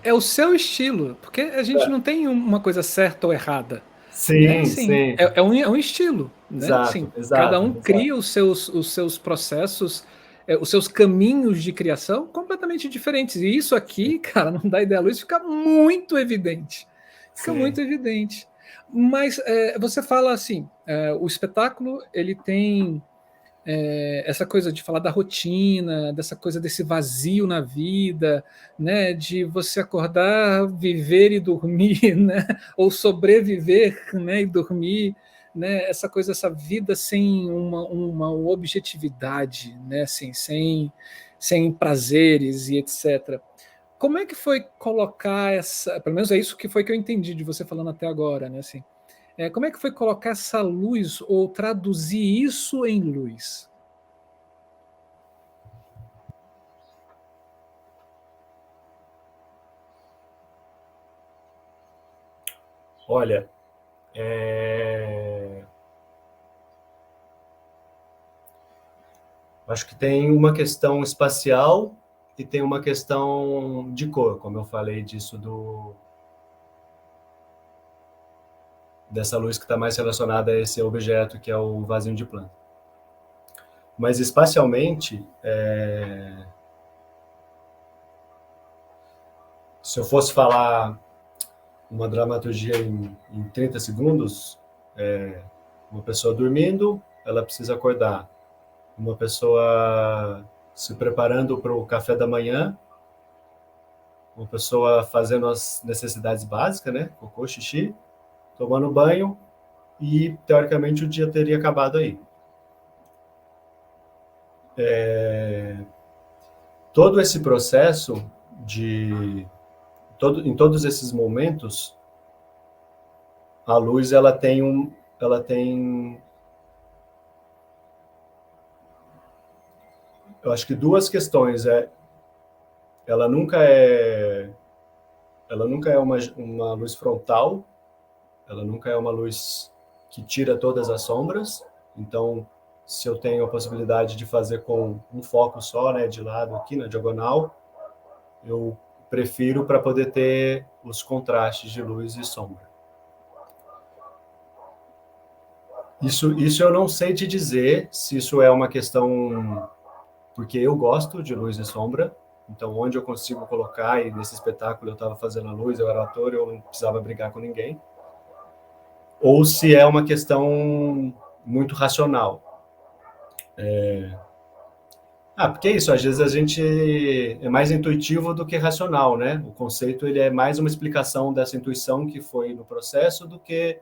É o seu estilo, porque a gente não tem uma coisa certa ou errada. Né? Sim, Assim, sim. é um estilo. Né? Exato, Assim, cada exato, um exato. cria os seus processos, os seus caminhos de criação completamente diferentes. E isso aqui, cara, não dá ideia, Luiz, fica muito evidente. Fica Sim. muito evidente. Mas você fala assim, o espetáculo ele tem essa coisa de falar da rotina, dessa coisa desse vazio na vida, né, de você acordar, viver e dormir, né, ou sobreviver, né, e dormir, né, essa coisa, essa vida sem uma objetividade, né, assim, sem prazeres e etc. Como é que foi colocar essa, pelo menos é isso que foi que eu entendi de você falando até agora, né, assim, como é que foi colocar essa luz ou traduzir isso em luz? Olha, acho que tem uma questão espacial e tem uma questão de cor, como eu falei disso dessa luz que está mais relacionada a esse objeto que é o vasinho de planta. Mas espacialmente, se eu fosse falar uma dramaturgia em 30 segundos, uma pessoa dormindo, ela precisa acordar. Uma pessoa se preparando para o café da manhã, uma pessoa fazendo as necessidades básicas, né? Cocô, xixi, tomando banho, e teoricamente o dia teria acabado aí. Todo esse processo em todos esses momentos, a luz ela tem eu acho que duas questões. Ela nunca é uma luz frontal, ela nunca é uma luz que tira todas as sombras. Então, se eu tenho a possibilidade de fazer com um foco só, né, de lado aqui na diagonal, eu prefiro para poder ter os contrastes de luz e sombra. Isso eu não sei te dizer se isso é uma questão porque eu gosto de luz e sombra, então onde eu consigo colocar, e nesse espetáculo eu estava fazendo a luz, eu era ator, eu não precisava brigar com ninguém, ou se é uma questão muito racional. Porque é isso, às vezes a gente é mais intuitivo do que racional, né? O conceito ele é mais uma explicação dessa intuição que foi no processo do que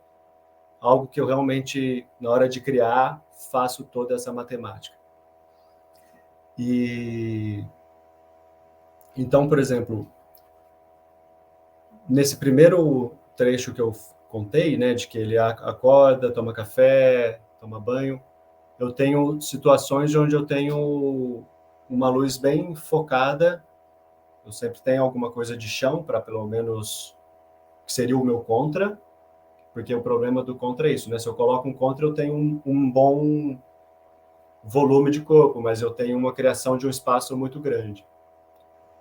algo que eu realmente, na hora de criar, faço toda essa matemática. E então, por exemplo, nesse primeiro trecho que eu contei, né, de que ele acorda, toma café, toma banho, eu tenho situações onde eu tenho uma luz bem focada, eu sempre tenho alguma coisa de chão, para pelo menos, que seria o meu contra, porque o problema do contra é isso, né? Se eu coloco um contra, eu tenho um bom volume de corpo, mas eu tenho uma criação de um espaço muito grande.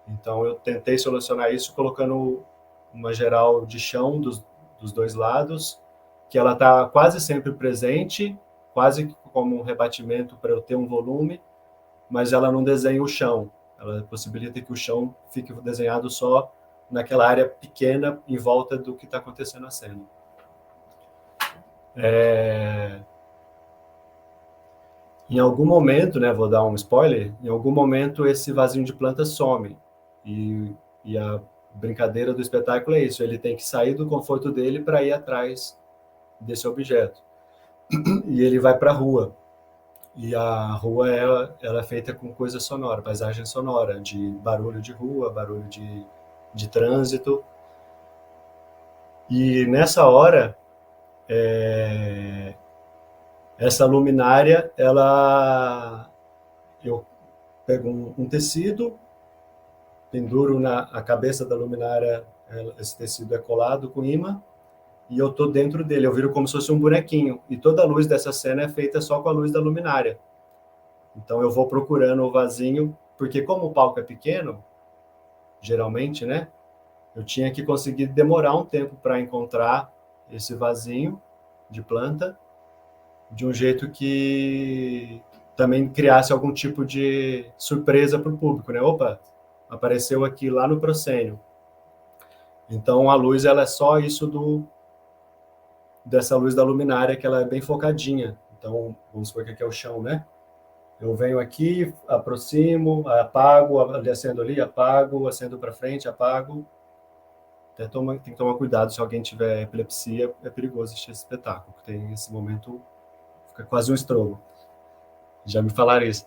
Então, eu tentei solucionar isso colocando uma geral de chão dos dois lados, que ela está quase sempre presente, quase como um rebatimento para eu ter um volume, mas ela não desenha o chão. Ela possibilita que o chão fique desenhado só naquela área pequena em volta do que está acontecendo na cena. Em algum momento, né, vou dar um spoiler, em algum momento esse vasinho de planta some. E a brincadeira do espetáculo é isso, ele tem que sair do conforto dele para ir atrás desse objeto. E ele vai para a rua. E a rua ela é feita com coisa sonora, paisagem sonora, de barulho de rua, barulho de trânsito. E nessa hora, essa luminária, eu pego um tecido, penduro a cabeça da luminária, esse tecido é colado com imã, e eu tô dentro dele, eu viro como se fosse um bonequinho, e toda a luz dessa cena é feita só com a luz da luminária. Então eu vou procurando o vasinho, porque como o palco é pequeno, geralmente, né, eu tinha que conseguir demorar um tempo para encontrar esse vasinho de planta, de um jeito que também criasse algum tipo de surpresa para o público, né? Opa, apareceu aqui lá no proscênio. Então a luz ela é só isso dessa luz da luminária, que ela é bem focadinha. Então vamos supor que aqui é o chão, né? Eu venho aqui, aproximo, apago, acendo ali, apago, acendo para frente, apago. Até tem que tomar cuidado, se alguém tiver epilepsia, é perigoso assistir esse espetáculo, porque tem esse momento, fica quase um estrogo. Já me falaram isso.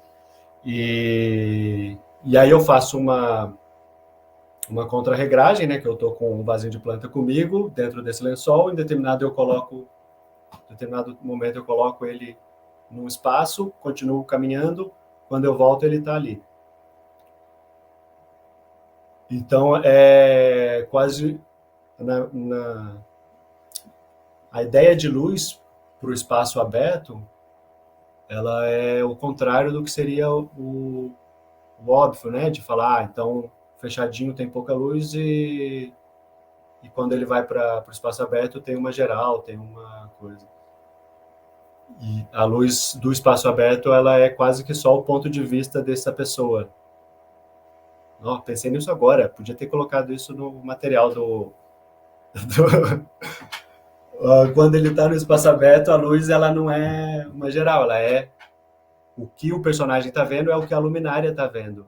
E aí eu faço uma contra-regragem, né, que eu estou com um vasinho de planta comigo, dentro desse lençol, em determinado momento eu coloco ele num espaço, continuo caminhando, quando eu volto ele está ali. Então, é quase a ideia de luz para o espaço aberto, ela é o contrário do que seria o óbvio, né? De falar, então, fechadinho tem pouca luz e quando ele vai para o espaço aberto tem uma geral, tem uma coisa. E a luz do espaço aberto, ela é quase que só o ponto de vista dessa pessoa. Não, pensei nisso agora, podia ter colocado isso no material quando ele está no espaço aberto, a luz ela não é uma geral, ela é o que o personagem está vendo, é o que a luminária está vendo.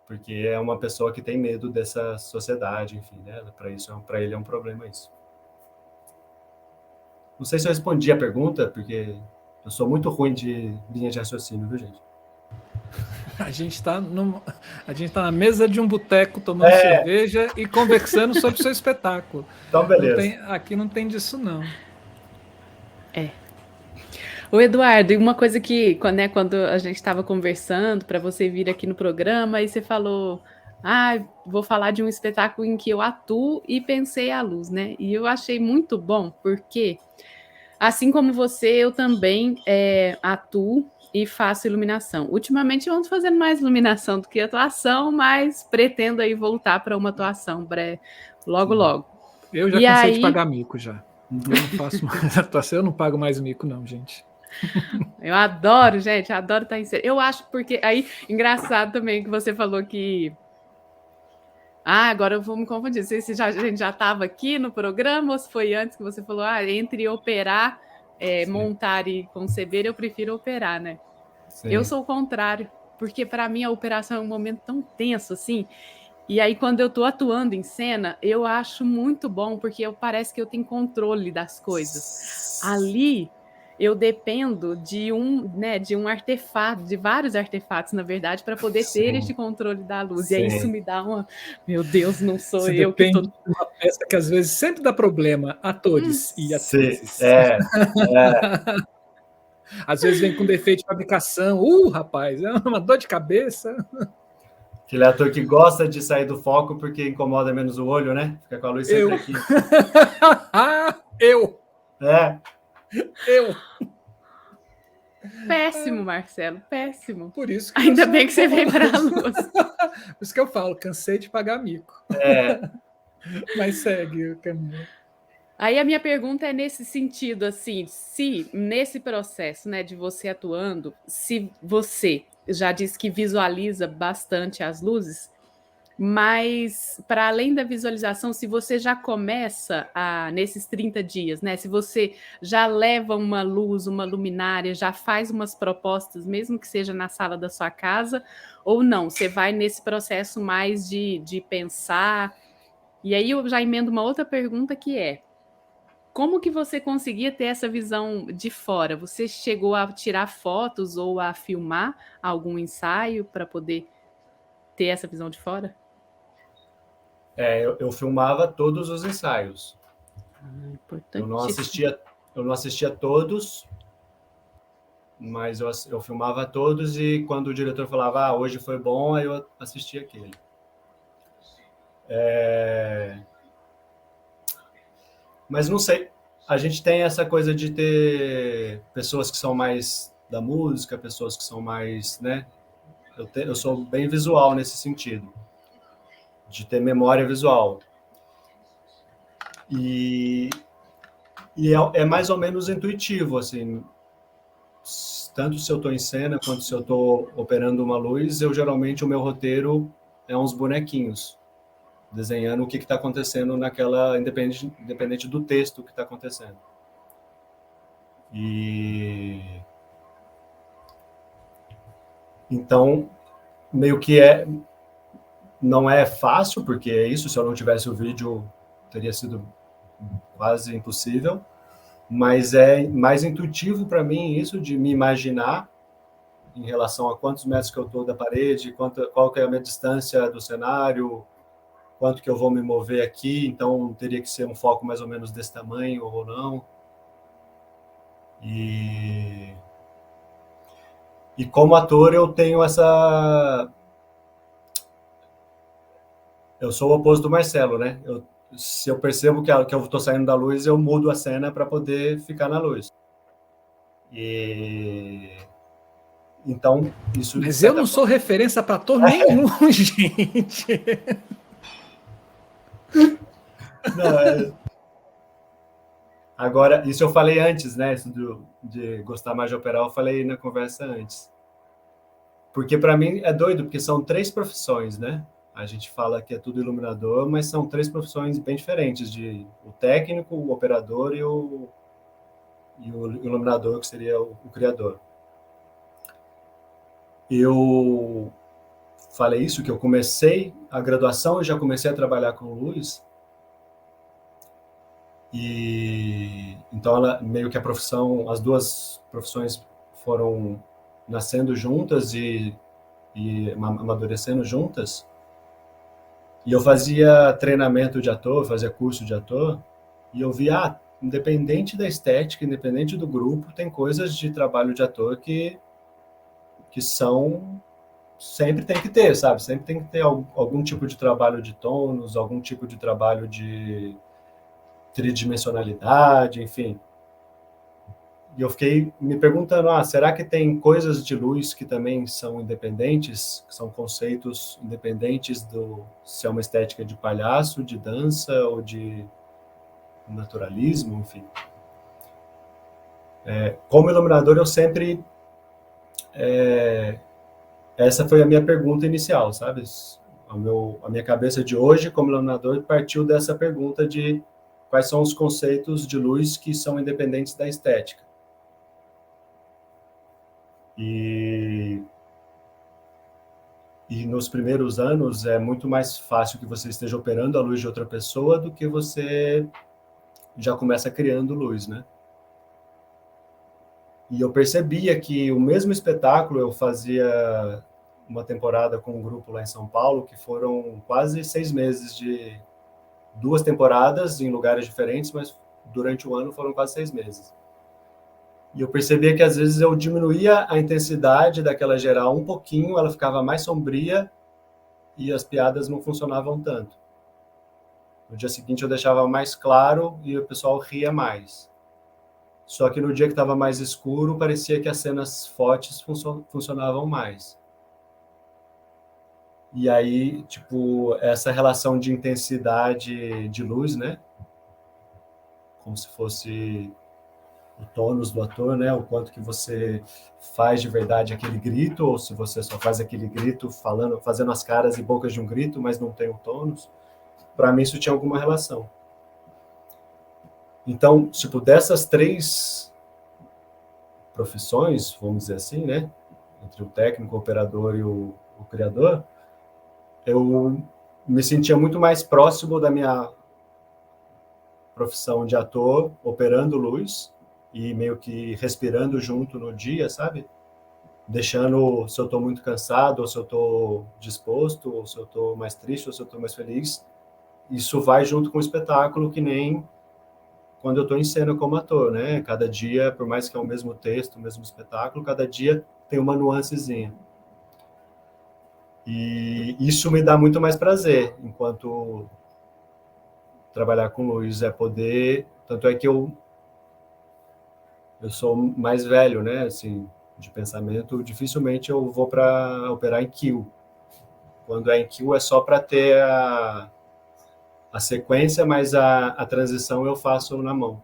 porque é uma pessoa que tem medo dessa sociedade, enfim, né? Para ele é um problema isso. Não sei se eu respondi a pergunta, porque eu sou muito ruim de linha de raciocínio, viu, gente? A gente está na mesa de um boteco tomando cerveja e conversando sobre o seu espetáculo. Então, beleza. Aqui não tem disso, não. Ô, Eduardo, e uma coisa que, quando a gente estava conversando para você vir aqui no programa, aí você falou, vou falar de um espetáculo em que eu atuo e pensei a luz, né? E eu achei muito bom, porque, assim como você, eu também atuo e faço iluminação. Ultimamente eu ando fazendo mais iluminação do que atuação, mas pretendo aí voltar para uma atuação logo, logo. Eu já cansei de pagar mico já. Eu não faço mais atuação, eu não pago mais mico, não, gente. Eu adoro, gente, adoro estar em cena. Eu acho, porque aí, engraçado também que você falou que. Agora eu vou me confundir. Não sei se a gente já estava aqui no programa ou se foi antes que você falou, entre operar, montar e conceber, eu prefiro operar, né? Sim. Eu sou o contrário, porque para mim a operação é um momento tão tenso assim. E aí, quando eu estou atuando em cena, eu acho muito bom, porque parece que eu tenho controle das coisas. Ali, eu dependo de um artefato, de vários artefatos, na verdade, para poder ter este controle da luz. Sim. E aí isso me dá meu Deus, não sou Você eu que tô... depende de uma peça que às vezes sempre dá problema, atores e atrizes. Sim. Às vezes vem com defeito de fabricação. Rapaz, é uma dor de cabeça. Aquele ator que gosta de sair do foco porque incomoda menos o olho, né? Fica com a luz sempre aqui. Eu. Péssimo, Marcelo, péssimo. Por isso que ainda bem que você veio para a luz. Por isso que eu falo, cansei de pagar mico. Mas segue o caminho. Aí a minha pergunta é nesse sentido, assim, se nesse processo, né, de você atuando, se você já disse que visualiza bastante as luzes, mas para além da visualização, se você já começa nesses 30 dias, né, se você já leva uma luz, uma luminária, já faz umas propostas, mesmo que seja na sala da sua casa, ou não, você vai nesse processo mais de pensar. E aí eu já emendo uma outra pergunta que é, como que você conseguia ter essa visão de fora? Você chegou a tirar fotos ou a filmar algum ensaio para poder ter essa visão de fora? Eu filmava todos os ensaios. Eu não assistia todos, mas eu filmava todos e quando o diretor falava, hoje foi bom, aí eu assistia aquele. Mas não sei, a gente tem essa coisa de ter pessoas que são mais da música, pessoas que são mais, né? Eu sou bem visual nesse sentido, de ter memória visual. E é mais ou menos intuitivo, assim, tanto se eu estou em cena quanto se eu estou operando uma luz, geralmente o meu roteiro é uns bonequinhos, desenhando o que está acontecendo naquela, independente do texto que está acontecendo. Então, meio que não é fácil, porque é isso, se eu não tivesse o vídeo, teria sido quase impossível, mas é mais intuitivo para mim isso de me imaginar em relação a quantos metros que eu estou da parede, qual que é a minha distância do cenário, quanto que eu vou me mover aqui, então teria que ser um foco mais ou menos desse tamanho ou não. E como ator eu tenho essa... Eu sou o oposto do Marcelo, né? Se eu percebo que eu estou saindo da luz, eu mudo a cena para poder ficar na luz. Então, isso... Mas eu não sou referência para ator nenhum, gente. Não, Agora, isso eu falei antes, né? Isso de gostar mais de operar, eu falei na conversa antes. Porque para mim é doido, porque são 3 profissões, né? A gente fala que é tudo iluminador, mas são 3 profissões bem diferentes, o técnico, o operador e o iluminador, que seria o criador. Eu falei isso, que eu comecei a graduação e já comecei a trabalhar com luz. E então ela meio que as duas profissões foram nascendo juntas e amadurecendo juntas. E eu fazia treinamento de ator, fazia curso de ator, e eu via, independente da estética, independente do grupo, tem coisas de trabalho de ator que são sempre tem que ter, sabe? Sempre tem que ter algum tipo de trabalho de tônus, algum tipo de trabalho de tridimensionalidade, enfim. E eu fiquei me perguntando, será que tem coisas de luz que também são independentes, que são conceitos independentes se é uma estética de palhaço, de dança ou de naturalismo, enfim. Como iluminador, eu sempre... essa foi a minha pergunta inicial, sabe? A minha cabeça de hoje, como iluminador, partiu dessa pergunta de quais são os conceitos de luz que são independentes da estética. E nos primeiros anos é muito mais fácil que você esteja operando a luz de outra pessoa do que você já começa criando luz, né? E eu percebia que o mesmo espetáculo eu fazia uma temporada com um grupo lá em São Paulo, que foram quase 6 meses de 2 temporadas em lugares diferentes, mas durante o ano foram quase 6 meses. E eu percebia que às vezes eu diminuía a intensidade daquela geral um pouquinho, ela ficava mais sombria e as piadas não funcionavam tanto. No dia seguinte eu deixava mais claro e o pessoal ria mais. Só que no dia que estava mais escuro, parecia que as cenas fortes funcionavam mais. E aí, tipo, essa relação de intensidade de luz, né? Como se fosse o tônus do ator, né? O quanto que você faz de verdade aquele grito, ou se você só faz aquele grito fazendo as caras e bocas de um grito, mas não tem o tônus. Para mim isso tinha alguma relação. Então, tipo, dessas 3 profissões, vamos dizer assim, né? Entre o técnico, o operador e o criador, eu me sentia muito mais próximo da minha profissão de ator, operando luz e meio que respirando junto no dia, sabe? Deixando se eu estou muito cansado, ou se eu estou disposto, ou se eu estou mais triste, ou se eu estou mais feliz. Isso vai junto com o espetáculo, que nem quando eu estou em cena como ator, né? Cada dia, por mais que é o mesmo texto, o mesmo espetáculo, cada dia tem uma nuancezinha. E isso me dá muito mais prazer, enquanto trabalhar com luz é poder... Tanto é que eu sou mais velho, né? Assim, de pensamento, dificilmente eu vou para operar em kill. Quando é em kill é só para ter a sequência, mas a transição eu faço na mão.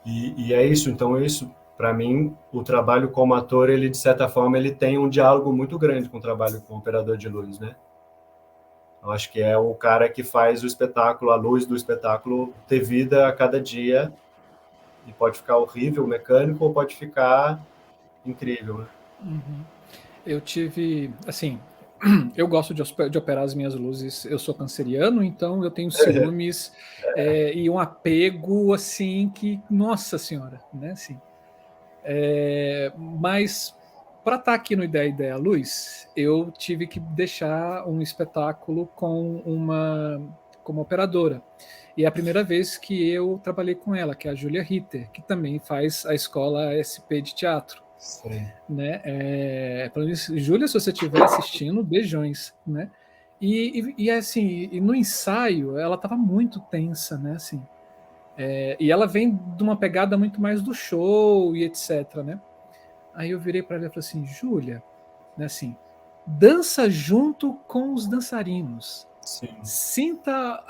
E é isso, então isso, para mim, o trabalho como ator, ele de certa forma, ele tem um diálogo muito grande com o trabalho como operador de luz, né? Eu acho que é o cara que faz o espetáculo, a luz do espetáculo ter vida a cada dia, e pode ficar horrível, mecânico, ou pode ficar incrível, né? Uhum. Eu tive, assim, eu gosto de operar as minhas luzes. Eu sou canceriano, então eu tenho ciúmes e um apego, assim, que, nossa senhora, né, assim. Mas para estar aqui no Ideia Luz, eu tive que deixar um espetáculo como operadora. E é a primeira vez que eu trabalhei com ela, que é a Júlia Ritter, que também faz a escola SP de teatro. Sim. Né? Júlia, se você estiver assistindo, beijões, né? E assim, e no ensaio ela estava muito tensa, né? Assim, e ela vem de uma pegada muito mais do show e etc, né? Aí eu virei para ela e falei assim, Júlia, né? Assim, dança junto com os dançarinos, Sim. sinta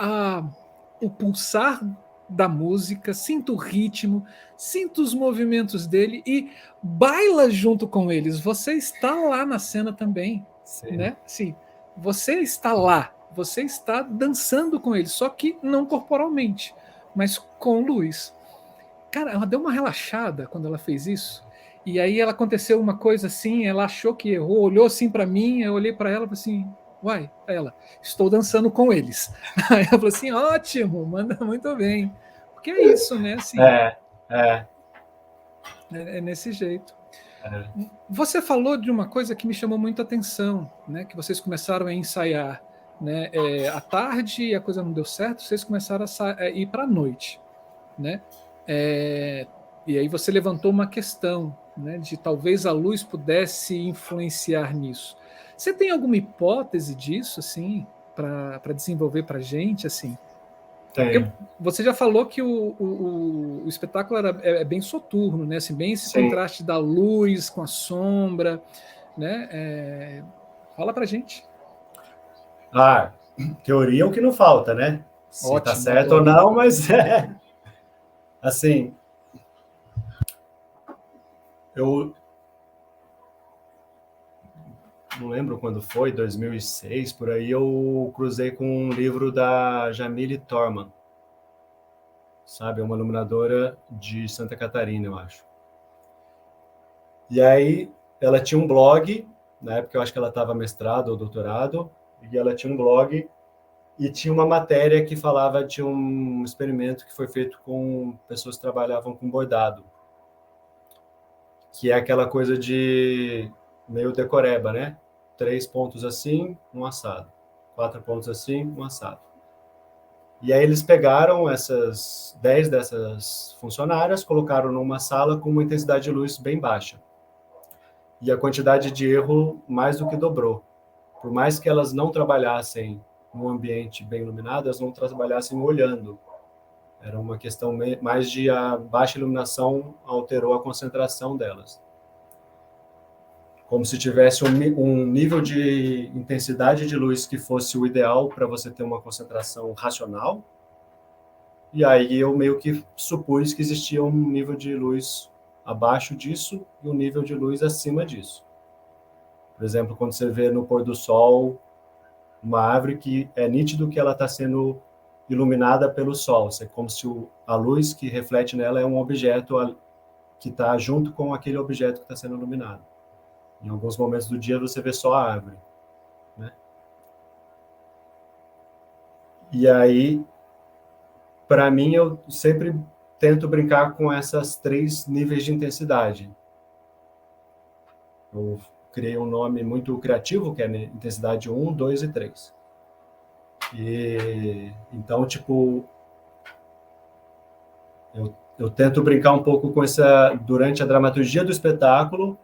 o pulsar da música, sinta o ritmo, sinta os movimentos dele e baila junto com eles. Você está lá na cena também, Sim. né? Sim, você está lá, você está dançando com eles, só que não corporalmente, mas com luz. Cara, ela deu uma relaxada quando ela fez isso. E aí ela aconteceu uma coisa assim, ela achou que errou, olhou assim para mim, eu olhei para ela e falei assim, uai, ela, estou dançando com eles. Aí ela falou assim, ótimo, manda muito bem. Porque é isso, né? Assim, É. é nesse jeito. Você falou de uma coisa que me chamou muito a atenção, né? Que vocês começaram a ensaiar, né? À tarde e a coisa não deu certo, vocês começaram a ir para a noite, né? E aí você levantou uma questão, né? De talvez a luz pudesse influenciar nisso. Você tem alguma hipótese disso, assim, para desenvolver para a gente, assim? Porque Tem. você já falou que o espetáculo é bem soturno, né? Assim, bem esse Sim. contraste da luz com a sombra, né? Fala pra gente. Teoria é o que não falta, né? Se tá Ótimo, certo ou adoro. não, mas assim, eu não lembro quando foi, 2006, por aí, eu cruzei com um livro da Jamile Thorman, sabe? É uma iluminadora de Santa Catarina, eu acho. E aí, ela tinha um blog, na época eu acho que ela estava mestrado ou doutorado, e ela tinha um blog e tinha uma matéria que falava de um experimento que foi feito com pessoas que trabalhavam com bordado, que é aquela coisa de meio decoreba, né? 3 pontos assim, um assado. 4 pontos assim, um assado. E aí eles pegaram 10 dessas funcionárias, colocaram numa sala com uma intensidade de luz bem baixa. E a quantidade de erro mais do que dobrou. Por mais que elas não trabalhassem num ambiente bem iluminado, elas não trabalhassem olhando. Era uma questão mais de a baixa iluminação alterou a concentração delas. Como se tivesse um nível de intensidade de luz que fosse o ideal para você ter uma concentração racional. E aí eu meio que supus que existia um nível de luz abaixo disso e um nível de luz acima disso. Por exemplo, quando você vê no pôr do sol uma árvore que é nítido que ela está sendo iluminada pelo sol, é como se a luz que reflete nela é um objeto que está junto com aquele objeto que está sendo iluminado. Em alguns momentos do dia você vê só a árvore, né? E aí, para mim, eu sempre tento brincar com essas 3 níveis de intensidade. Eu criei um nome muito criativo, que é intensidade 1, 2 e 3. E então, tipo, eu tento brincar um pouco com durante a dramaturgia do espetáculo,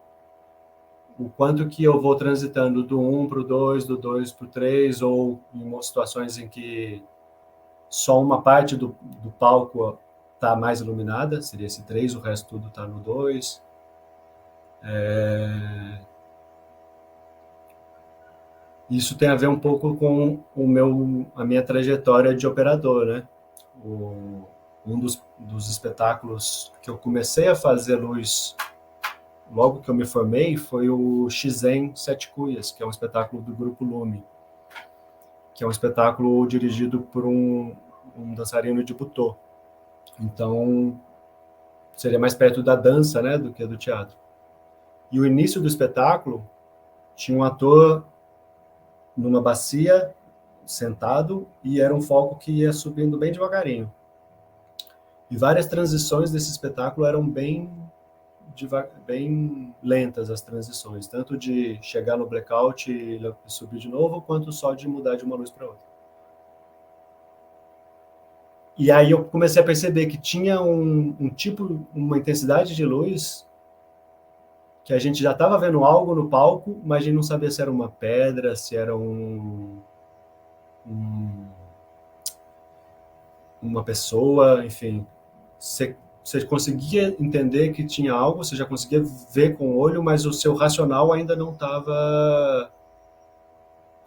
o quanto que eu vou transitando do 1 para o 2, do 2 para o 3, ou em situações em que só uma parte do palco está mais iluminada, seria esse 3, o resto tudo está no 2. Isso tem a ver um pouco com a minha trajetória de operador, né? Um dos espetáculos que eu comecei a fazer luz logo que eu me formei foi o Shizen Sete Cuias, que é um espetáculo do Grupo Lume, que é um espetáculo dirigido por um dançarino de butô. Então, seria mais perto da dança, né, do que do teatro. E o início do espetáculo tinha um ator numa bacia, sentado, e era um foco que ia subindo bem devagarinho. E várias transições desse espetáculo eram bem lentas, as transições, tanto de chegar no blackout e subir de novo, quanto só de mudar de uma luz para outra. E aí eu comecei a perceber que tinha uma intensidade de luz que a gente já estava vendo algo no palco, mas a gente não sabia se era uma pedra, se era uma pessoa, enfim. Você conseguia entender que tinha algo, você já conseguia ver com o olho, mas o seu racional ainda não estava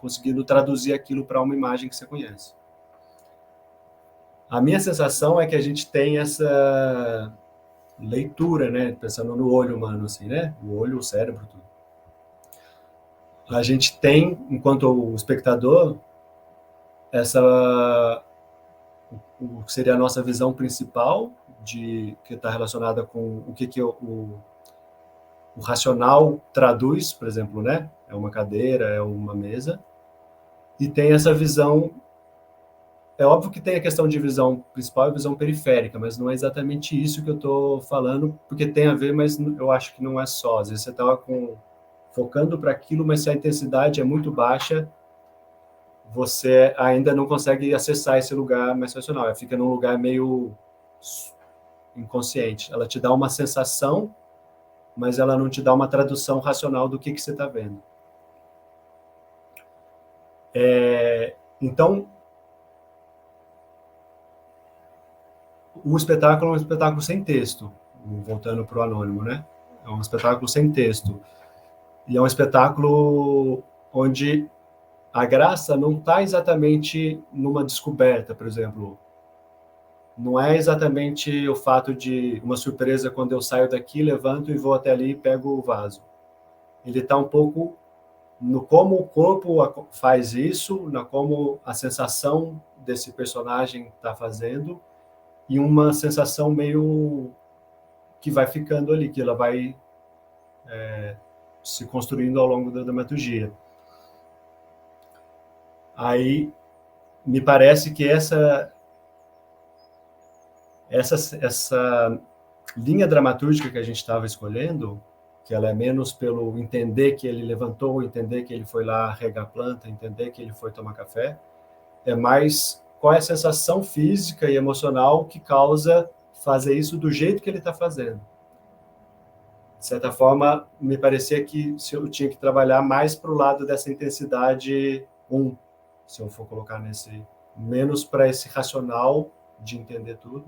conseguindo traduzir aquilo para uma imagem que você conhece. A minha sensação é que a gente tem essa leitura, né? Pensando no olho humano, assim, né? O olho, o cérebro, tudo. A gente tem, enquanto o espectador, o que seria a nossa visão principal que está relacionada com o que o racional traduz, por exemplo, né? É uma cadeira, é uma mesa, e tem essa visão. É óbvio que tem a questão de visão principal e visão periférica, mas não é exatamente isso que eu estou falando, porque tem a ver, mas eu acho que não é só. Às vezes você estava focando para aquilo, mas se a intensidade é muito baixa, você ainda não consegue acessar esse lugar mais racional. Ela fica num lugar meio inconsciente. Ela te dá uma sensação, mas ela não te dá uma tradução racional do que você está vendo. Então, o espetáculo é um espetáculo sem texto, voltando para o Anônimo, né? É um espetáculo sem texto. E é um espetáculo onde a graça não está exatamente numa descoberta, por exemplo. Não é exatamente o fato de uma surpresa quando eu saio daqui, levanto e vou até ali e pego o vaso. Ele está um pouco no como o corpo faz isso, na como a sensação desse personagem está fazendo, e uma sensação meio que vai ficando ali, que ela vai se construindo ao longo da dramaturgia. Aí me parece que essa linha dramatúrgica que a gente estava escolhendo, que ela é menos pelo entender que ele levantou, entender que ele foi lá regar a planta, entender que ele foi tomar café, é mais qual é a sensação física e emocional que causa fazer isso do jeito que ele está fazendo. De certa forma, me parecia que eu tinha que trabalhar mais para o lado dessa intensidade 1, se eu for colocar menos para esse racional de entender tudo.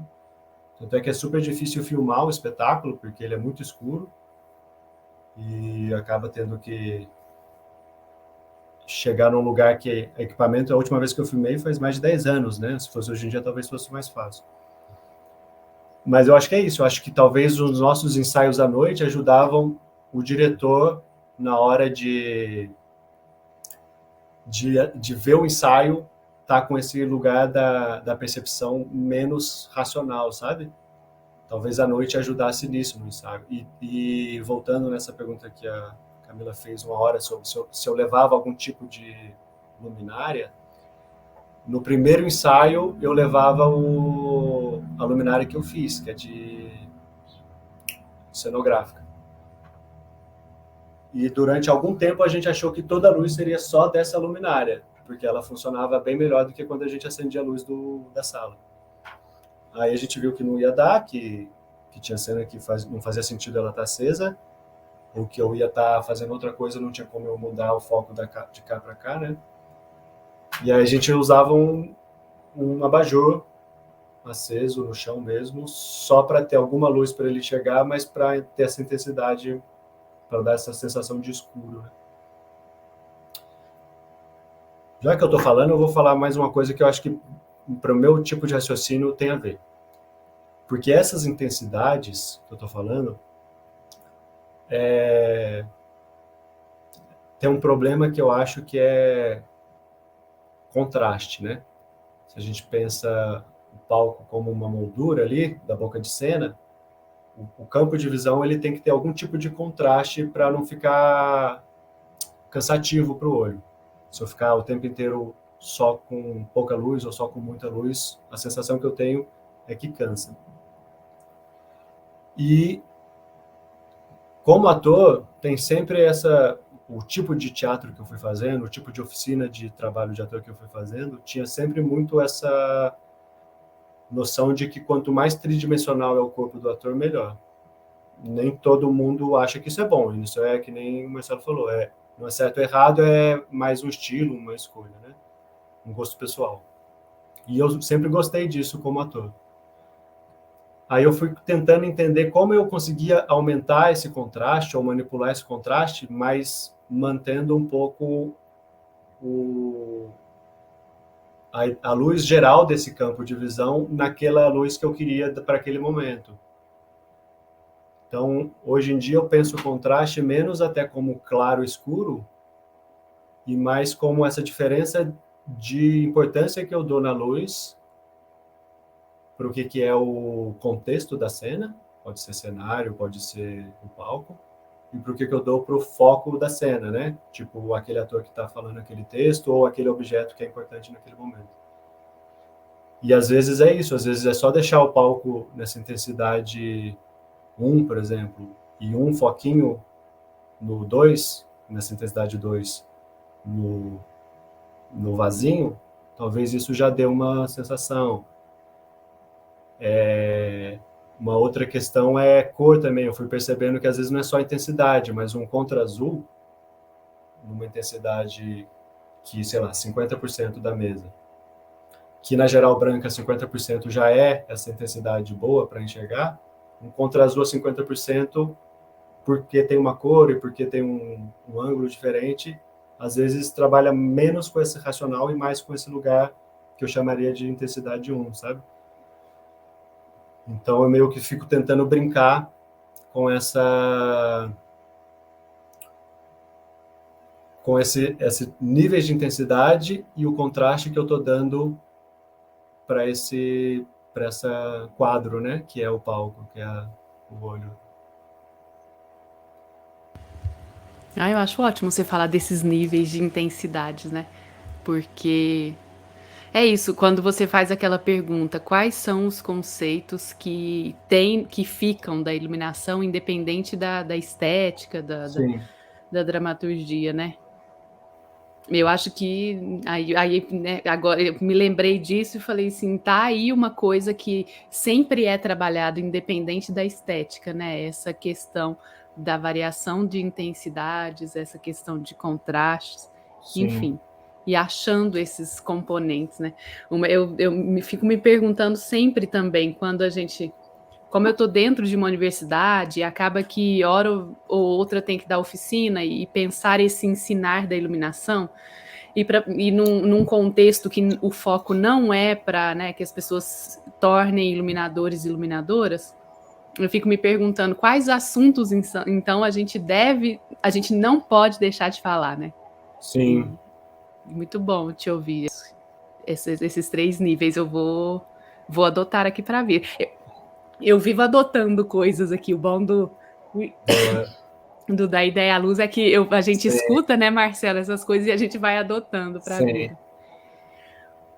Tanto é que é super difícil filmar o espetáculo, porque ele é muito escuro e acaba tendo que chegar num lugar que equipamento, a última vez que eu filmei faz mais de 10 anos, né? Se fosse hoje em dia, talvez fosse mais fácil. Mas eu acho que é isso, eu acho que talvez os nossos ensaios à noite ajudavam o diretor na hora de ver o ensaio, tá com esse lugar da percepção menos racional, sabe? Talvez a noite ajudasse nisso no ensaio. E voltando nessa pergunta que a Camila fez uma hora sobre se eu levava algum tipo de luminária, no primeiro ensaio eu levava a luminária que eu fiz, que é de cenográfica. E durante algum tempo a gente achou que toda a luz seria só dessa luminária, porque ela funcionava bem melhor do que quando a gente acendia a luz da sala. Aí a gente viu que não ia dar, que tinha cena que não fazia sentido ela estar acesa, ou que eu ia estar fazendo outra coisa, não tinha como eu mudar o foco de cá para cá, né? E aí a gente usava um abajur aceso no chão mesmo, só para ter alguma luz para ele chegar, mas para ter essa intensidade, para dar essa sensação de escuro, né? Já que eu estou falando, eu vou falar mais uma coisa que eu acho que para o meu tipo de raciocínio tem a ver. Porque essas intensidades que eu estou falando tem um problema que eu acho que é contraste, né? Se a gente pensa o palco como uma moldura ali da boca de cena, o campo de visão ele tem que ter algum tipo de contraste para não ficar cansativo para o olho. Se eu ficar o tempo inteiro só com pouca luz ou só com muita luz, a sensação que eu tenho é que cansa. E como ator, tem sempre o tipo de teatro que eu fui fazendo, o tipo de oficina de trabalho de ator que eu fui fazendo, tinha sempre muito essa noção de que quanto mais tridimensional é o corpo do ator, melhor. Nem todo mundo acha que isso é bom, isso é que nem o Marcelo falou, não é certo ou errado, é mais um estilo, uma escolha, né? Um gosto pessoal. E eu sempre gostei disso como ator. Aí eu fui tentando entender como eu conseguia aumentar esse contraste ou manipular esse contraste, mas mantendo um pouco a luz geral desse campo de visão naquela luz que eu queria para aquele momento. Então, hoje em dia eu penso o contraste menos até como claro e escuro e mais como essa diferença de importância que eu dou na luz para o que é o contexto da cena, pode ser cenário, pode ser o palco, e para o que eu dou para o foco da cena, né? Tipo, aquele ator que está falando aquele texto ou aquele objeto que é importante naquele momento. E às vezes é isso, às vezes é só deixar o palco nessa intensidade 1, por exemplo, e um foquinho no 2, nessa intensidade 2, no vazinho, talvez isso já dê uma sensação. Uma outra questão é cor também. Eu fui percebendo que às vezes não é só intensidade, mas um contra-azul, numa intensidade que, sei lá, 50% da mesa, que na geral branca 50% já é essa intensidade boa para enxergar, um contra-azul a 50%, porque tem uma cor e porque tem um ângulo diferente, às vezes trabalha menos com esse racional e mais com esse lugar que eu chamaria de intensidade 1, sabe? Então eu meio que fico tentando brincar com esse nível de intensidade e o contraste que eu estou dando para essa quadro, né, que é o palco, que é o olho. Eu acho ótimo você falar desses níveis de intensidades, né? Porque é isso, quando você faz aquela pergunta, quais são os conceitos que ficam da iluminação, independente da estética, da dramaturgia, né? Eu acho que aí né, agora eu me lembrei disso e falei assim, tá aí uma coisa que sempre é trabalhado, independente da estética, né? Essa questão da variação de intensidades, essa questão de contrastes, Sim. enfim, e achando esses componentes, né? Eu fico me perguntando sempre também, quando a gente... Como eu estou dentro de uma universidade, acaba que hora ou outra tem que dar oficina e pensar esse ensinar da iluminação, e num contexto que o foco não é para, né, que as pessoas tornem iluminadores e iluminadoras, eu fico me perguntando quais assuntos, então, a gente não pode deixar de falar, né? Sim. Muito bom te ouvir esses 3 níveis, eu vou adotar aqui para ver. Eu vivo adotando coisas aqui, o bom da Ideia à Luz é que a gente escuta, né, Marcelo, essas coisas e a gente vai adotando para a vida.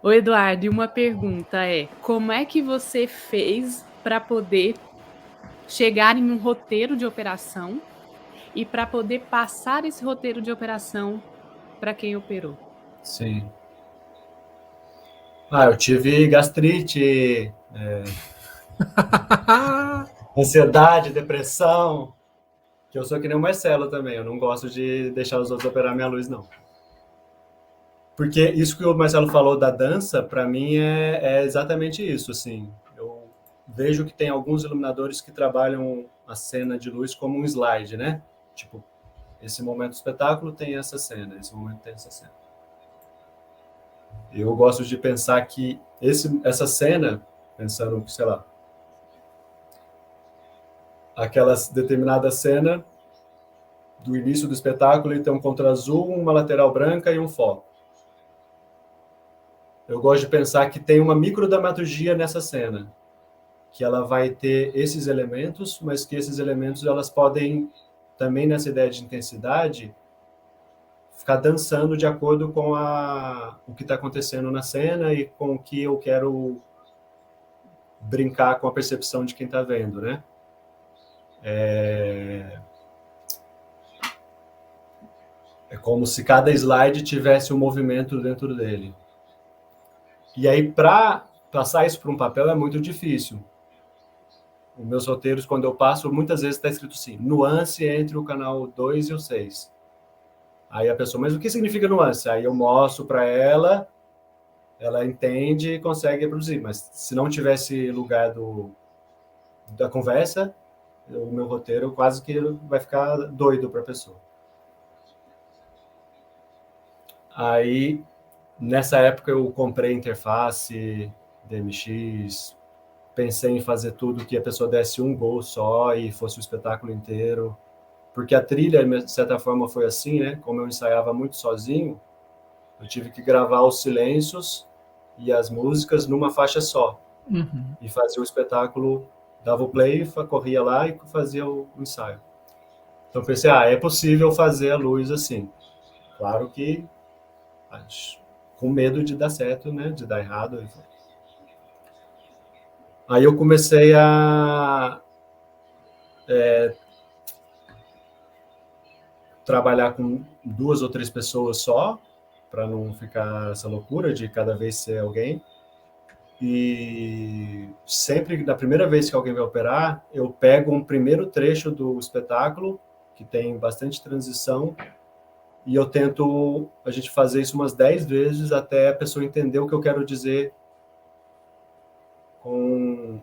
Ô, Eduardo, e uma pergunta como é que você fez para poder chegar em um roteiro de operação e para poder passar esse roteiro de operação para quem operou? Sim. Eu tive gastrite, ansiedade, depressão, que eu sou que nem o Marcelo também, eu não gosto de deixar os outros operar minha luz, não. Porque isso que o Marcelo falou da dança, para mim é exatamente isso, assim. Eu vejo que tem alguns iluminadores que trabalham a cena de luz como um slide, né? Tipo, esse momento do espetáculo tem essa cena, esse momento tem essa cena. Eu gosto de pensar que essa cena, pensando que, sei lá, aquela determinada cena do início do espetáculo e tem um contra-azul, uma lateral branca e um foco. Eu gosto de pensar que tem uma microdramaturgia nessa cena, que ela vai ter esses elementos, mas que esses elementos elas podem, também nessa ideia de intensidade, ficar dançando de acordo com o que está acontecendo na cena e com o que eu quero brincar com a percepção de quem está vendo, né? É como se cada slide tivesse um movimento dentro dele. E aí, para passar isso para um papel é muito difícil. Os meus roteiros, quando eu passo, muitas vezes está escrito assim, nuance entre o canal 2 e o 6. Aí a pessoa, mas o que significa nuance? Aí eu mostro para ela, ela entende e consegue produzir. Mas se não tivesse lugar da conversa, o meu roteiro quase que vai ficar doido para a pessoa. Aí, nessa época, eu comprei interface, DMX, pensei em fazer tudo que a pessoa desse um gol só e fosse o espetáculo inteiro. Porque a trilha, de certa forma, foi assim, né? Como eu ensaiava muito sozinho, eu tive que gravar os silêncios e as músicas numa faixa só. e fazia o espetáculo, dava o play, corria lá e fazia o ensaio. Então pensei, é possível fazer a luz assim. Claro que com medo de dar certo, né, de dar errado. Aí eu comecei a trabalhar com 2 ou 3 pessoas só, para não ficar essa loucura de cada vez ser alguém. E sempre, da primeira vez que alguém vai operar, eu pego um primeiro trecho do espetáculo, que tem bastante transição, e eu tento a gente fazer isso umas 10 vezes até a pessoa entender o que eu quero dizer com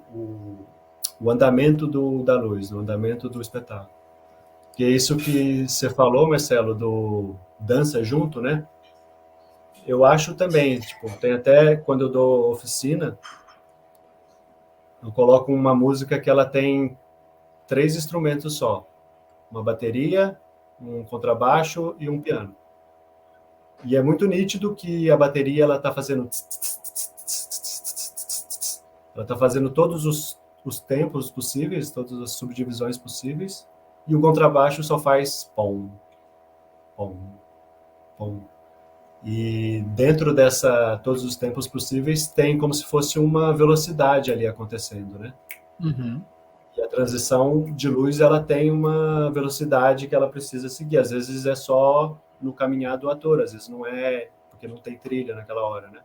o andamento da luz, o andamento do espetáculo. Que é isso que você falou, Marcelo, do dança junto, né? Eu acho também, tipo, tem até quando eu dou oficina, eu coloco uma música que ela tem 3 instrumentos só. Uma bateria, um contrabaixo e um piano. E é muito nítido que a bateria ela está fazendo ela está fazendo todos os tempos possíveis, todas as subdivisões possíveis, e o contrabaixo só faz pom, pom, pom. E dentro dessa todos os tempos possíveis tem como se fosse uma velocidade ali acontecendo, né? E a transição de luz ela tem uma velocidade que ela precisa seguir. Às vezes é só no caminhar do ator, às vezes não é porque não tem trilha naquela hora, né?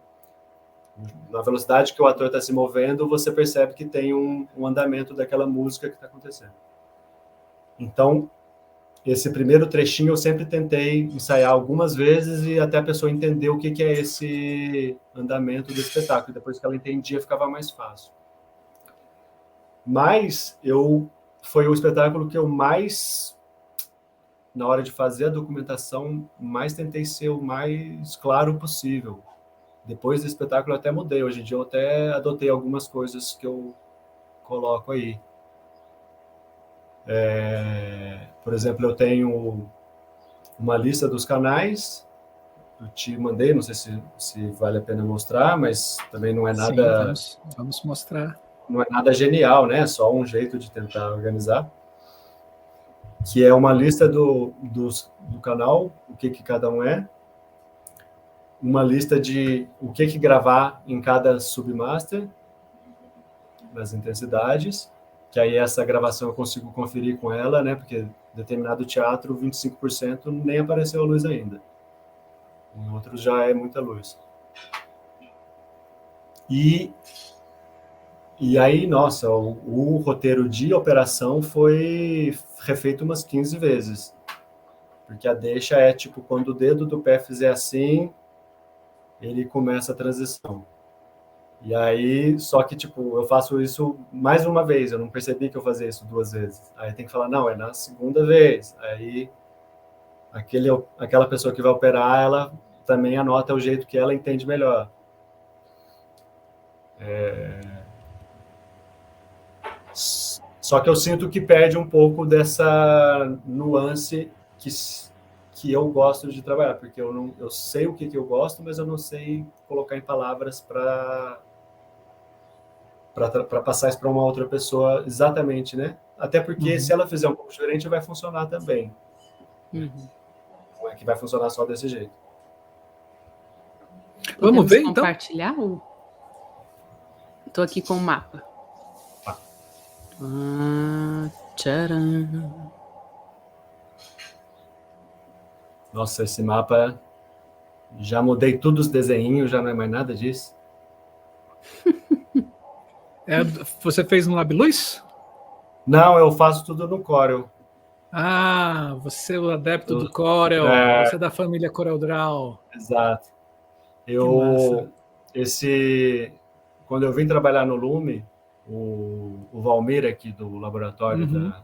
Na velocidade que o ator está se movendo, você percebe que tem um andamento daquela música que está acontecendo. Então, esse primeiro trechinho eu sempre tentei ensaiar algumas vezes e até a pessoa entender o que é esse andamento do espetáculo. Depois que ela entendia, ficava mais fácil. Mas foi o espetáculo que eu mais, na hora de fazer a documentação, mais tentei ser o mais claro possível. Depois do espetáculo eu até mudei. Hoje em dia eu até adotei algumas coisas que eu coloco aí. Por exemplo, eu tenho uma lista dos canais. Eu te mandei, não sei se vale a pena mostrar, mas também não é nada... Sim, vamos mostrar. Não é nada genial, né? É só um jeito de tentar organizar. Que é uma lista do canal, o que cada um é. Uma lista de o que gravar em cada submaster, nas intensidades, que aí essa gravação eu consigo conferir com ela, né? Porque determinado teatro, 25% nem apareceu a luz ainda. Em outros já é muita luz. E aí, nossa, o roteiro de operação foi refeito umas 15 vezes. Porque a deixa é tipo, quando o dedo do pé fizer assim, ele começa a transição. E aí, só que, tipo, eu faço isso mais uma vez, eu não percebi que eu fazia isso 2 vezes. Aí tem que falar, não, é na segunda vez. Aí, aquela pessoa que vai operar, ela também anota o jeito que ela entende melhor. Só que eu sinto que perde um pouco dessa nuance que eu gosto de trabalhar, porque eu sei o que eu gosto, mas eu não sei colocar em palavras para passar isso para uma outra pessoa exatamente, né? Até porque se ela fizer um pouco diferente, vai funcionar também. Não é que vai funcionar só desse jeito. Vamos ver, compartilhar? Então? Estou aqui com o mapa. Tcharam. Nossa, esse mapa... Já mudei tudo os desenhinhos, já não é mais nada disso. Você fez no LabLuz? Não, eu faço tudo no Corel. Você é o adepto do Corel. Você é da família CorelDRAW. Exato. Quando eu vim trabalhar no Lume, o Valmir aqui do laboratório,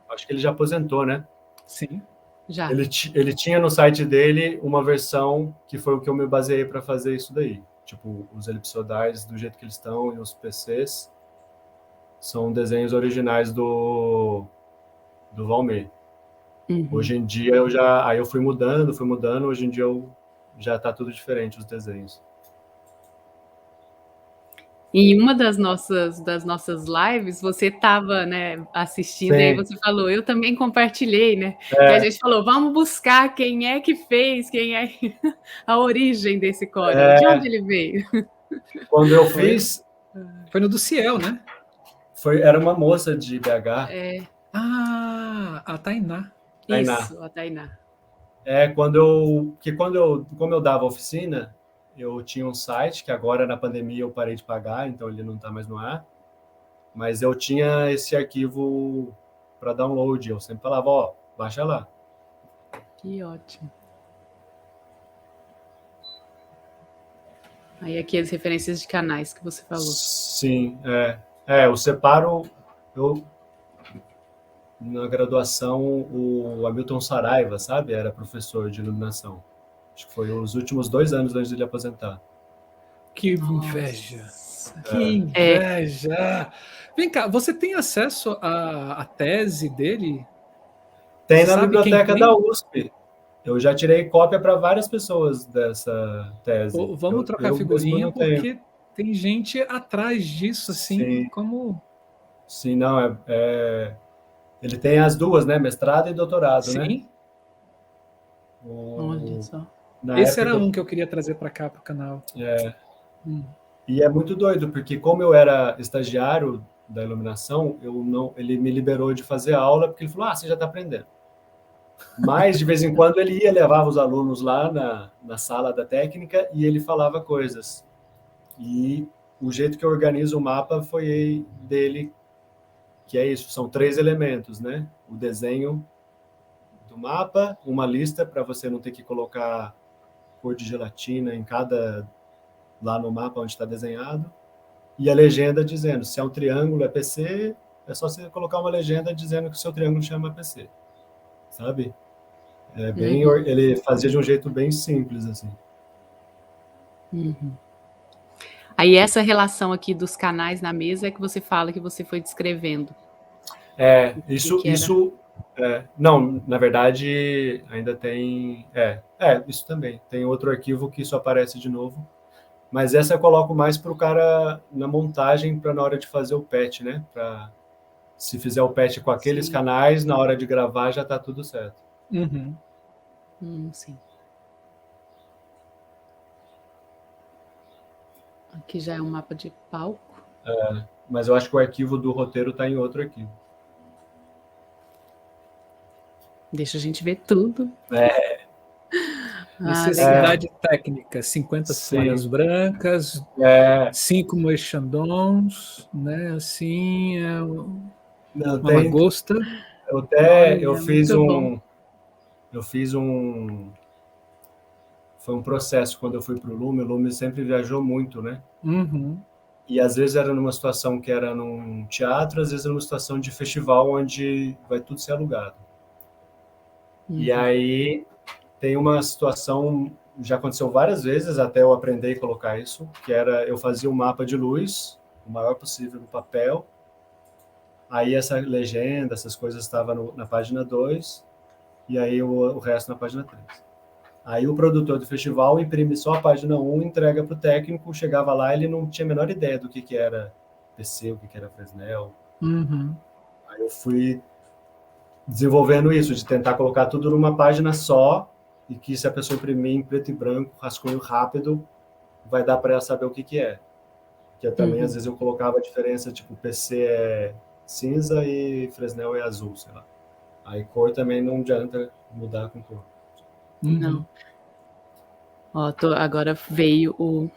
acho que ele já aposentou, né? Sim. Já. Ele tinha no site dele uma versão que foi o que eu me baseei para fazer isso daí. Tipo, os elipsodais do jeito que eles estão e os PCs são desenhos originais do Valmir. Hoje em dia aí eu fui mudando, hoje em dia já está tudo diferente os desenhos. Em uma das nossas lives, você estava, né, assistindo, e aí Sim. você falou, eu também compartilhei, né? E a gente falou, vamos buscar quem é que fez, quem é a origem desse código, de onde ele veio. Quando eu Foi. fiz, Foi no do Ciel, né? era uma moça de BH, Ah, a Tainá. Tainá. Isso, a Tainá. Como eu dava oficina, eu tinha um site que agora na pandemia eu parei de pagar, então ele não está mais no ar. Mas eu tinha esse arquivo para download. Eu sempre falava, ó, baixa lá. Que ótimo. Aí aqui as referências de canais que você falou. Sim, eu separo. Na graduação, o Hamilton Saraiva, sabe? Era professor de iluminação. Acho que foi os últimos 2 anos antes de ele aposentar. Que inveja! Que inveja! Vem cá, você tem acesso à tese dele? Tem Você na sabe quem biblioteca tem? da USP. Eu já tirei cópia para várias pessoas dessa tese. Vamos trocar eu mesmo figurinha, não tenho. porque tem gente atrás disso, assim, Sim. como... Sim, não, ele tem as duas, né? Mestrado e doutorado, né? Sim. Olha só. Esse era um que eu queria trazer para cá, para o canal. E é muito doido, porque como eu era estagiário da iluminação, ele me liberou de fazer aula, porque ele falou, você já está aprendendo. Mas, de vez em quando, ele levava os alunos lá na sala da técnica e ele falava coisas. E o jeito que eu organizo o mapa foi dele, que é isso, são 3 elementos, né? O desenho do mapa, uma lista para você não ter que colocar cor de gelatina em lá no mapa onde está desenhado, e a legenda dizendo, se é um triângulo é PC, é só você colocar uma legenda dizendo que o seu triângulo chama PC, sabe? Ele fazia de um jeito bem simples, assim. Aí essa relação aqui dos canais na mesa é que você fala que você foi descrevendo. Não, na verdade, ainda tem... isso também. Tem outro arquivo que isso aparece de novo. Mas essa eu coloco mais para o cara na montagem, para na hora de fazer o patch, né? Se fizer o patch com aqueles canais, na hora de gravar já está tudo certo. Sim. Aqui já é um mapa de palco. Mas eu acho que o arquivo do roteiro está em outro arquivo. Deixa a gente ver tudo. Necessidade técnica, 50 folhas brancas, 5 moixandons, né? Assim, uma lagosta. Eu fiz um... Foi um processo quando eu fui para o Lume. O Lume sempre viajou muito, né? E às vezes era numa situação que era num teatro, às vezes era numa situação de festival onde vai tudo ser alugado. E aí tem uma situação, já aconteceu várias vezes até eu aprender a colocar isso, que era, eu fazia um mapa de luz, o maior possível no papel, aí essa legenda, essas coisas estavam na página 2, e aí o resto na página 3. Aí o produtor do festival imprime só a página 1, entrega para o técnico, chegava lá, ele não tinha a menor ideia do que era PC, o que era Fresnel. Aí eu fui desenvolvendo isso, de tentar colocar tudo numa página só, e que se a pessoa imprimir em preto e branco, rascunho rápido, vai dar para ela saber o que é. Que eu também, às vezes, eu colocava a diferença, tipo, PC é cinza e Fresnel é azul, sei lá. Aí cor também não adianta mudar com cor. Não. Ó, agora veio o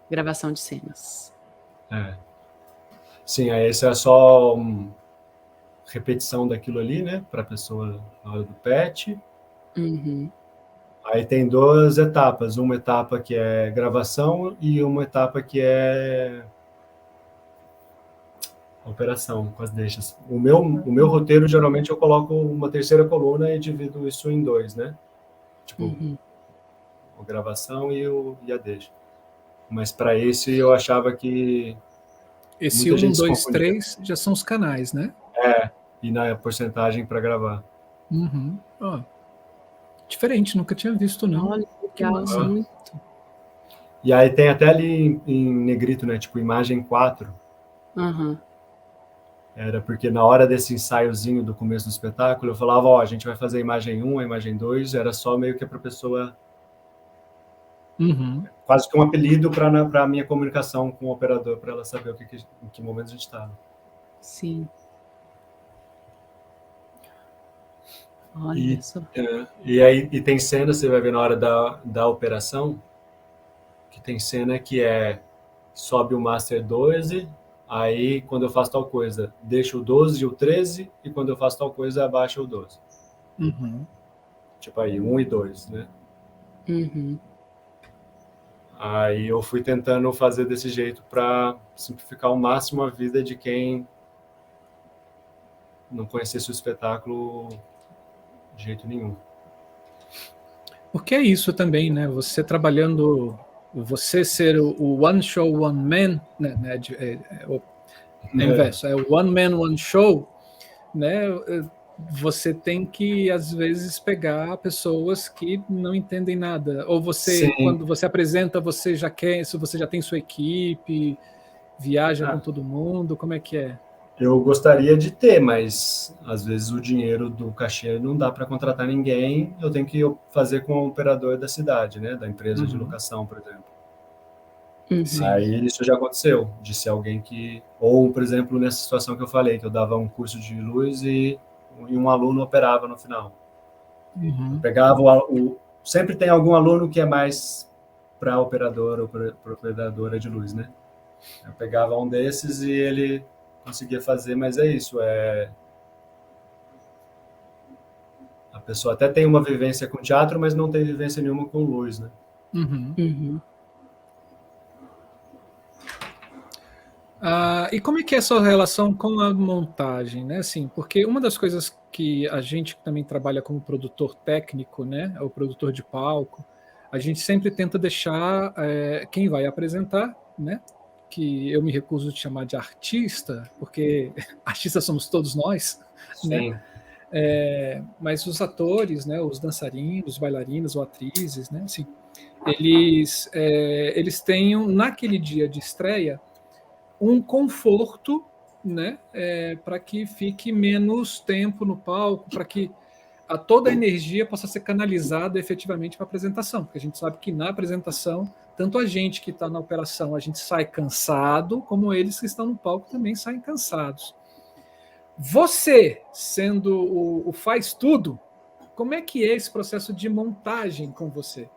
gravação de cenas. Sim, aí esse é só repetição daquilo ali, né, para a pessoa na hora do patch. Aí tem 2 etapas, uma etapa que é gravação e uma etapa que é operação com as deixas. O meu roteiro, geralmente, eu coloco uma terceira coluna e divido isso em 2, né? Tipo, a gravação e a deixa. Mas para esse eu achava que esse 1, 2, 3 já são os canais, né? E na porcentagem para gravar. Diferente, nunca tinha visto, não. Olha, legal, muito. E aí tem até ali em negrito, né? Tipo, imagem 4. Aham. Era porque na hora desse ensaiozinho do começo do espetáculo, eu falava, ó, a gente vai fazer a imagem 1, a imagem 2, era só meio que para a pessoa... Uhum. Quase que um apelido para a minha comunicação com o operador, para ela saber em que momento a gente estava. Sim. Olha só. E aí tem cena, você vai ver na hora da operação, que tem cena que sobe o Master 12, aí quando eu faço tal coisa, deixa o 12 e o 13, e quando eu faço tal coisa, abaixa o 12. Uhum. Tipo aí, 1 e 2, né? Uhum. Aí eu fui tentando fazer desse jeito para simplificar ao máximo a vida de quem não conhecesse o espetáculo de jeito nenhum. Porque é isso também, né? Você trabalhando, você ser o one show, one man, né? É inverso, é o one man, one show, né? Você tem que, às vezes, pegar pessoas que não entendem nada. Ou você, Sim. quando você apresenta, você já quer, se você já tem sua equipe, viaja com todo mundo, como é que é? Eu gostaria de ter, mas às vezes o dinheiro do cachê não dá para contratar ninguém, eu tenho que fazer com o operador da cidade, né? Da empresa de locação, por exemplo. Uhum. Aí isso já aconteceu, de ser alguém que... Ou, por exemplo, nessa situação que eu falei, que eu dava um curso de luz e um aluno operava no final. Uhum. Eu pegava sempre tem algum aluno que é mais para operador ou para operadora de luz, né? Eu pegava um desses e ele conseguia fazer, mas é isso, a pessoa até tem uma vivência com teatro, mas não tem vivência nenhuma com luz, né? Uhum. Uhum. E como é que é a sua relação com a montagem, né? Assim, porque uma das coisas que a gente também trabalha como produtor técnico, né, o produtor de palco, a gente sempre tenta deixar quem vai apresentar, né, que eu me recuso de chamar de artista, porque artistas somos todos nós, né? Sim. Mas os atores, né, os dançarinos, os bailarinos ou atrizes, né, assim, eles tenham naquele dia de estreia um conforto, né, para que fique menos tempo no palco, para que toda a energia possa ser canalizada efetivamente para a apresentação, porque a gente sabe que na apresentação, tanto a gente que está na operação, a gente sai cansado, como eles que estão no palco também saem cansados. Você, sendo o faz tudo, como é que é esse processo de montagem com você?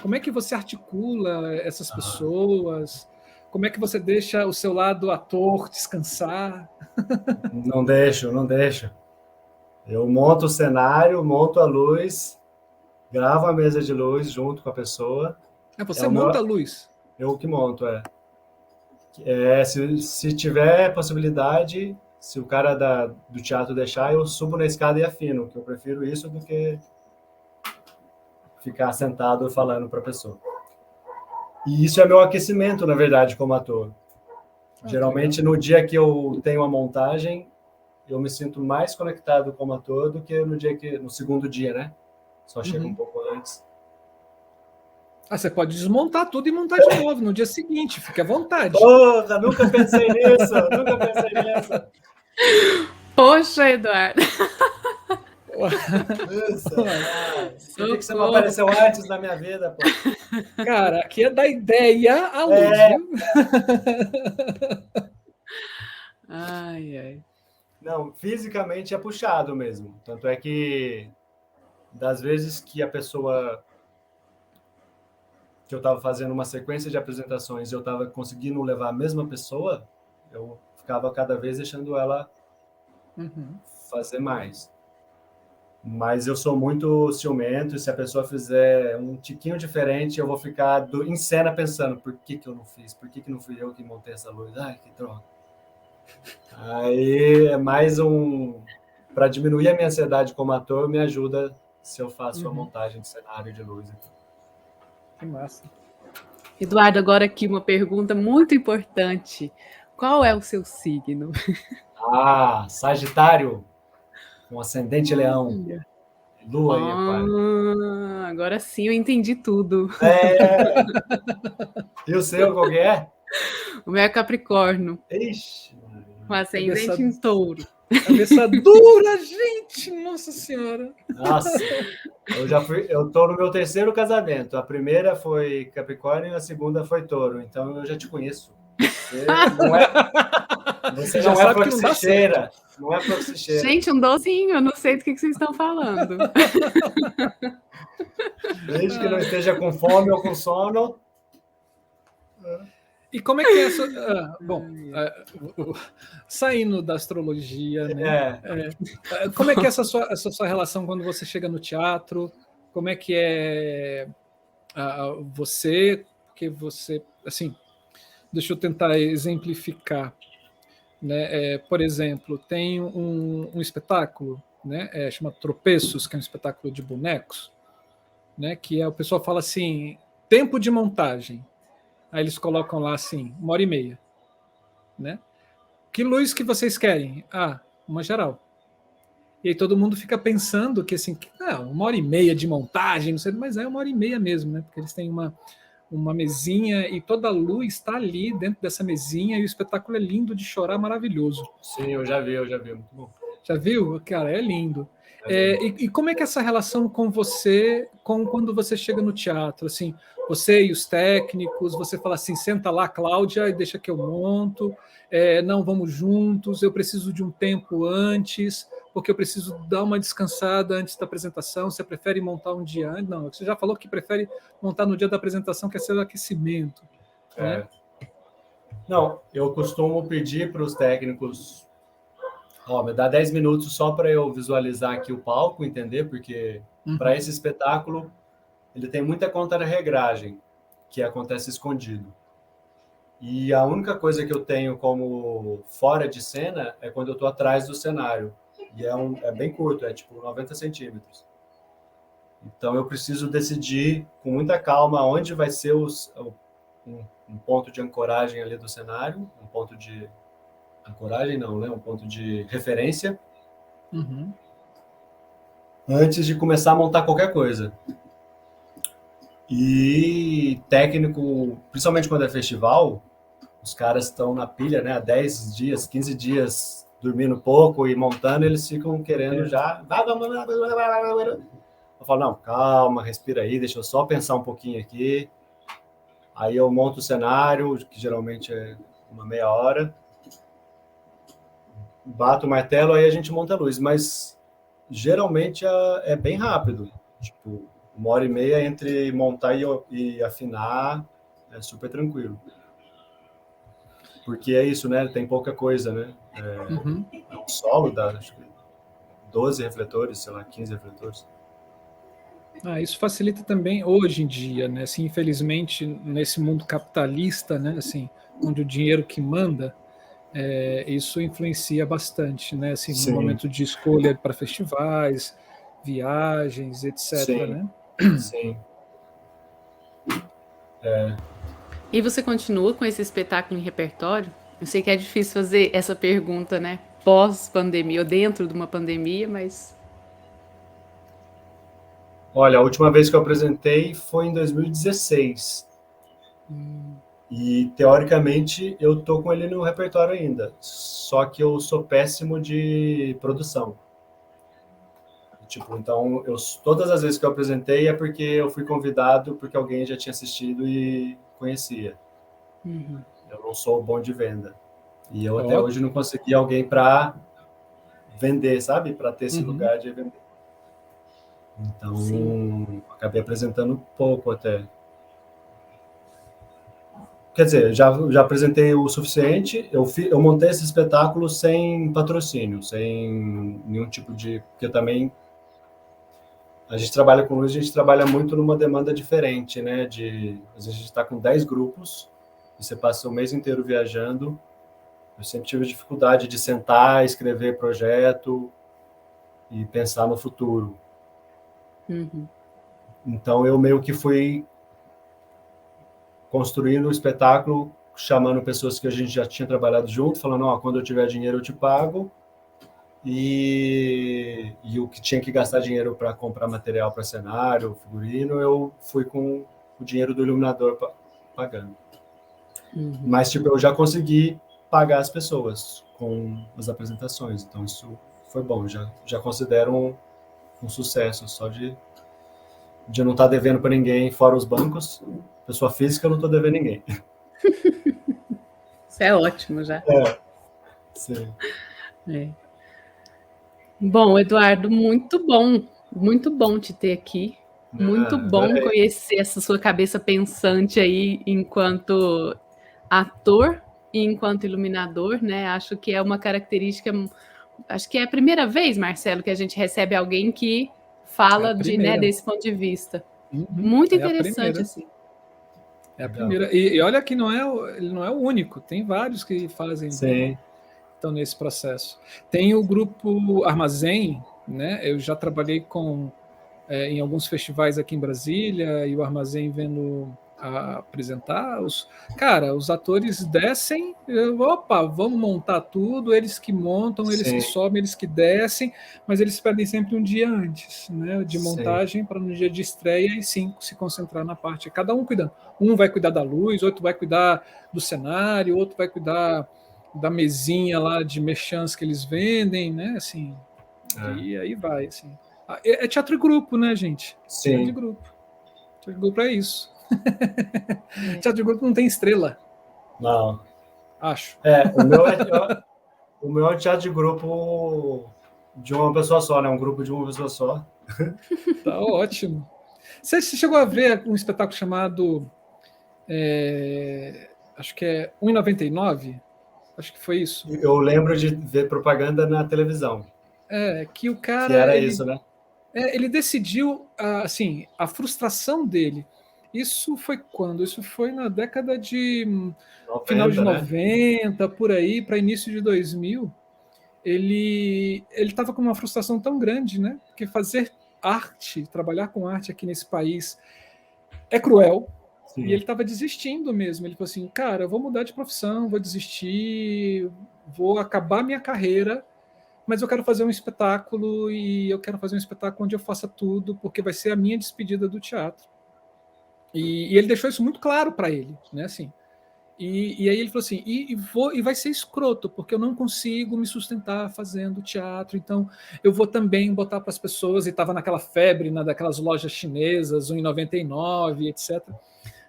Como é que você articula essas pessoas? Como é que você deixa o seu lado ator descansar? Não deixo, não deixo. Eu monto o cenário, monto a luz, gravo a mesa de luz junto com a pessoa. Você monta a luz? Eu que monto, se tiver possibilidade, se o cara do teatro deixar, eu subo na escada e afino, que eu prefiro isso do que ficar sentado falando para a pessoa. E isso é meu aquecimento, na verdade, como ator. Geralmente, no dia que eu tenho a montagem, eu me sinto mais conectado como ator do que no segundo dia, né? Só chega um pouco antes. Você pode desmontar tudo e montar de novo no dia seguinte, fique à vontade. Porra, nunca pensei nisso, nunca pensei nisso. Poxa, Eduardo. Nossa, por que você não apareceu antes na minha vida, pô? Cara, aqui é da ideia à luz, viu? Ai, ai. Não, fisicamente é puxado mesmo. Tanto é que das vezes que a pessoa que eu estava fazendo uma sequência de apresentações e eu estava conseguindo levar a mesma pessoa, eu ficava cada vez deixando ela fazer mais. Mas eu sou muito ciumento e se a pessoa fizer um tiquinho diferente, eu vou ficar em cena pensando, por que eu não fiz? Por que não fui eu que montei essa luz? Ai, que droga. Aí é mais para diminuir a minha ansiedade como ator, me ajuda se eu faço a montagem de cenário de luz. Que massa. Eduardo, agora aqui uma pergunta muito importante. Qual é o seu signo? Sagitário, com ascendente leão. Lua em Aquário. Agora sim eu entendi tudo. E o seu, qual que é? O meu é Capricórnio, Ixi, com ascendente em touro. Cabeça dura, gente! Nossa Senhora! nossa, eu tô no meu terceiro casamento. A primeira foi Capricórnio e a segunda foi Touro. Então eu já te conheço. Você Já não é sabe que não dá certo. proxicheira. Não é proxicheira. Gente, um docinho, eu não sei do que vocês estão falando. Desde que não esteja com fome ou com sono. E como é que é essa. Bom, saindo da astrologia, né? Como é que é essa sua relação quando você chega no teatro? Como é que é você? Porque você. Assim, deixa eu tentar exemplificar. Né? Por exemplo, tem um espetáculo, né? Chama Tropeços, que é um espetáculo de bonecos, né? Que o pessoal fala assim: tempo de montagem. Aí eles colocam lá assim, 1h30, né? Que luz que vocês querem? Uma geral. E aí todo mundo fica pensando que assim, 1h30 de montagem, não sei, mas é 1h30 mesmo, né? Porque eles têm uma mesinha e toda a luz está ali dentro dessa mesinha e o espetáculo é lindo de chorar, maravilhoso. Sim, eu já vi, muito bom. Já viu? Cara, é lindo. E como é que é essa relação com você, quando você chega no teatro? Assim, você e os técnicos, você fala assim, senta lá, Cláudia, e deixa que eu monto. Não, vamos juntos, eu preciso de um tempo antes, porque eu preciso dar uma descansada antes da apresentação. Você prefere montar um dia antes? Não, você já falou que prefere montar no dia da apresentação, que é seu aquecimento. Né? Não, eu costumo pedir para os técnicos... me dá 10 minutos só para eu visualizar aqui o palco, entender? Porque para esse espetáculo ele tem muita contra-regragem que acontece escondido. E a única coisa que eu tenho como fora de cena é quando eu estou atrás do cenário. E é bem curto, é tipo 90 centímetros. Então eu preciso decidir com muita calma onde vai ser um ponto de ancoragem ali do cenário, um ponto de ancoragem não, né? Um ponto de referência. Antes de começar a montar qualquer coisa. E técnico, principalmente quando é festival, os caras estão na pilha, né? Há 10 dias, 15 dias dormindo pouco e montando, eles ficam querendo já. Eu falo, não, calma, respira aí, deixa eu só pensar um pouquinho aqui. Aí eu monto o cenário, que geralmente é uma meia hora, bato o martelo, aí a gente monta a luz. Mas geralmente é bem rápido. Tipo, 1h30 entre montar e afinar é super tranquilo. Porque é isso, né? Tem pouca coisa, né? O solo dá, acho que 12 refletores, sei lá, 15 refletores. Isso facilita também hoje em dia, né? Assim, infelizmente, nesse mundo capitalista, né? Assim, onde o dinheiro que manda, isso influencia bastante, né? Assim, no momento de escolha para festivais, viagens, etc. Sim. Né? Sim. E você continua com esse espetáculo em repertório? Eu sei que é difícil fazer essa pergunta, né? Pós-pandemia, ou dentro de uma pandemia, mas... Olha, a última vez que eu apresentei foi em 2016. E, teoricamente, eu tô com ele no repertório ainda. Só que eu sou péssimo de produção. Tipo, então, todas as vezes que eu apresentei é porque eu fui convidado porque alguém já tinha assistido e conhecia. Eu não sou bom de venda. E eu até hoje não consegui alguém para vender, sabe? Para ter esse lugar de vender. Então, acabei apresentando pouco até. Quer dizer, já apresentei o suficiente. Eu montei esse espetáculo sem patrocínio, sem nenhum tipo de... Porque também a gente trabalha com luz, a gente trabalha muito numa demanda diferente, né? Às vezes a gente está com 10 grupos e você passa o mês inteiro viajando. Eu sempre tive dificuldade de sentar, escrever projeto e pensar no futuro. Então eu meio que fui construindo o espetáculo, chamando pessoas que a gente já tinha trabalhado junto, falando, quando eu tiver dinheiro eu te pago. e o que tinha que gastar dinheiro para comprar material para cenário, figurino, eu fui com o dinheiro do iluminador pagando. Mas, tipo, eu já consegui pagar as pessoas com as apresentações, então isso foi bom, já considero um sucesso, só de não estar devendo para ninguém, fora os bancos. Pessoa física, eu não estou devendo ninguém. Isso é ótimo já. Sim. Bom, Eduardo, muito bom te ter aqui. Muito bom conhecer essa sua cabeça pensante aí enquanto ator e enquanto iluminador, né? Acho que é uma característica. Acho que é a primeira vez, Marcelo, que a gente recebe alguém que fala desse ponto de vista. Muito interessante, assim. É a primeira. E olha que ele não é o único, tem vários que fazem. Sim. Estão nesse processo. Tem o grupo Armazém, né? Eu já trabalhei em alguns festivais aqui em Brasília, e o Armazém vendo apresentar. Os atores descem, vamos montar tudo, eles que montam, eles que sobem, eles que descem, mas eles perdem sempre um dia antes, né, de montagem, para no dia de estreia e sim se concentrar na parte, cada um cuidando. Um vai cuidar da luz, outro vai cuidar do cenário, outro vai cuidar da mesinha lá de merchans que eles vendem, né, assim, e aí vai, assim. É teatro de grupo, né, gente? Sim. Teatro de grupo. Teatro de grupo é isso. Teatro de grupo não tem estrela. Não. Acho. O meu é teatro de grupo de uma pessoa só, né? Um grupo de uma pessoa só. Tá ótimo. Você chegou a ver um espetáculo chamado acho que é 1,99? Acho que foi isso. Eu lembro de ver propaganda na televisão. Que o cara... Que era isso, né? Ele decidiu, assim, a frustração dele. Isso foi quando? Isso foi na década de 90, final de 90, né? Por aí, para início de 2000. Ele estava com uma frustração tão grande, né? Porque fazer arte, trabalhar com arte aqui nesse país é cruel. Sim. E ele estava desistindo mesmo. Ele falou assim, cara, eu vou mudar de profissão, vou desistir, vou acabar minha carreira, mas eu quero fazer um espetáculo, e eu quero fazer um espetáculo onde eu faça tudo, porque vai ser a minha despedida do teatro. E ele deixou isso muito claro para ele, né? Assim, e aí ele falou assim, e vai ser escroto, porque eu não consigo me sustentar fazendo teatro, então eu vou também botar para as pessoas, e estava naquela febre, daquelas lojas chinesas, R$1,99, etc.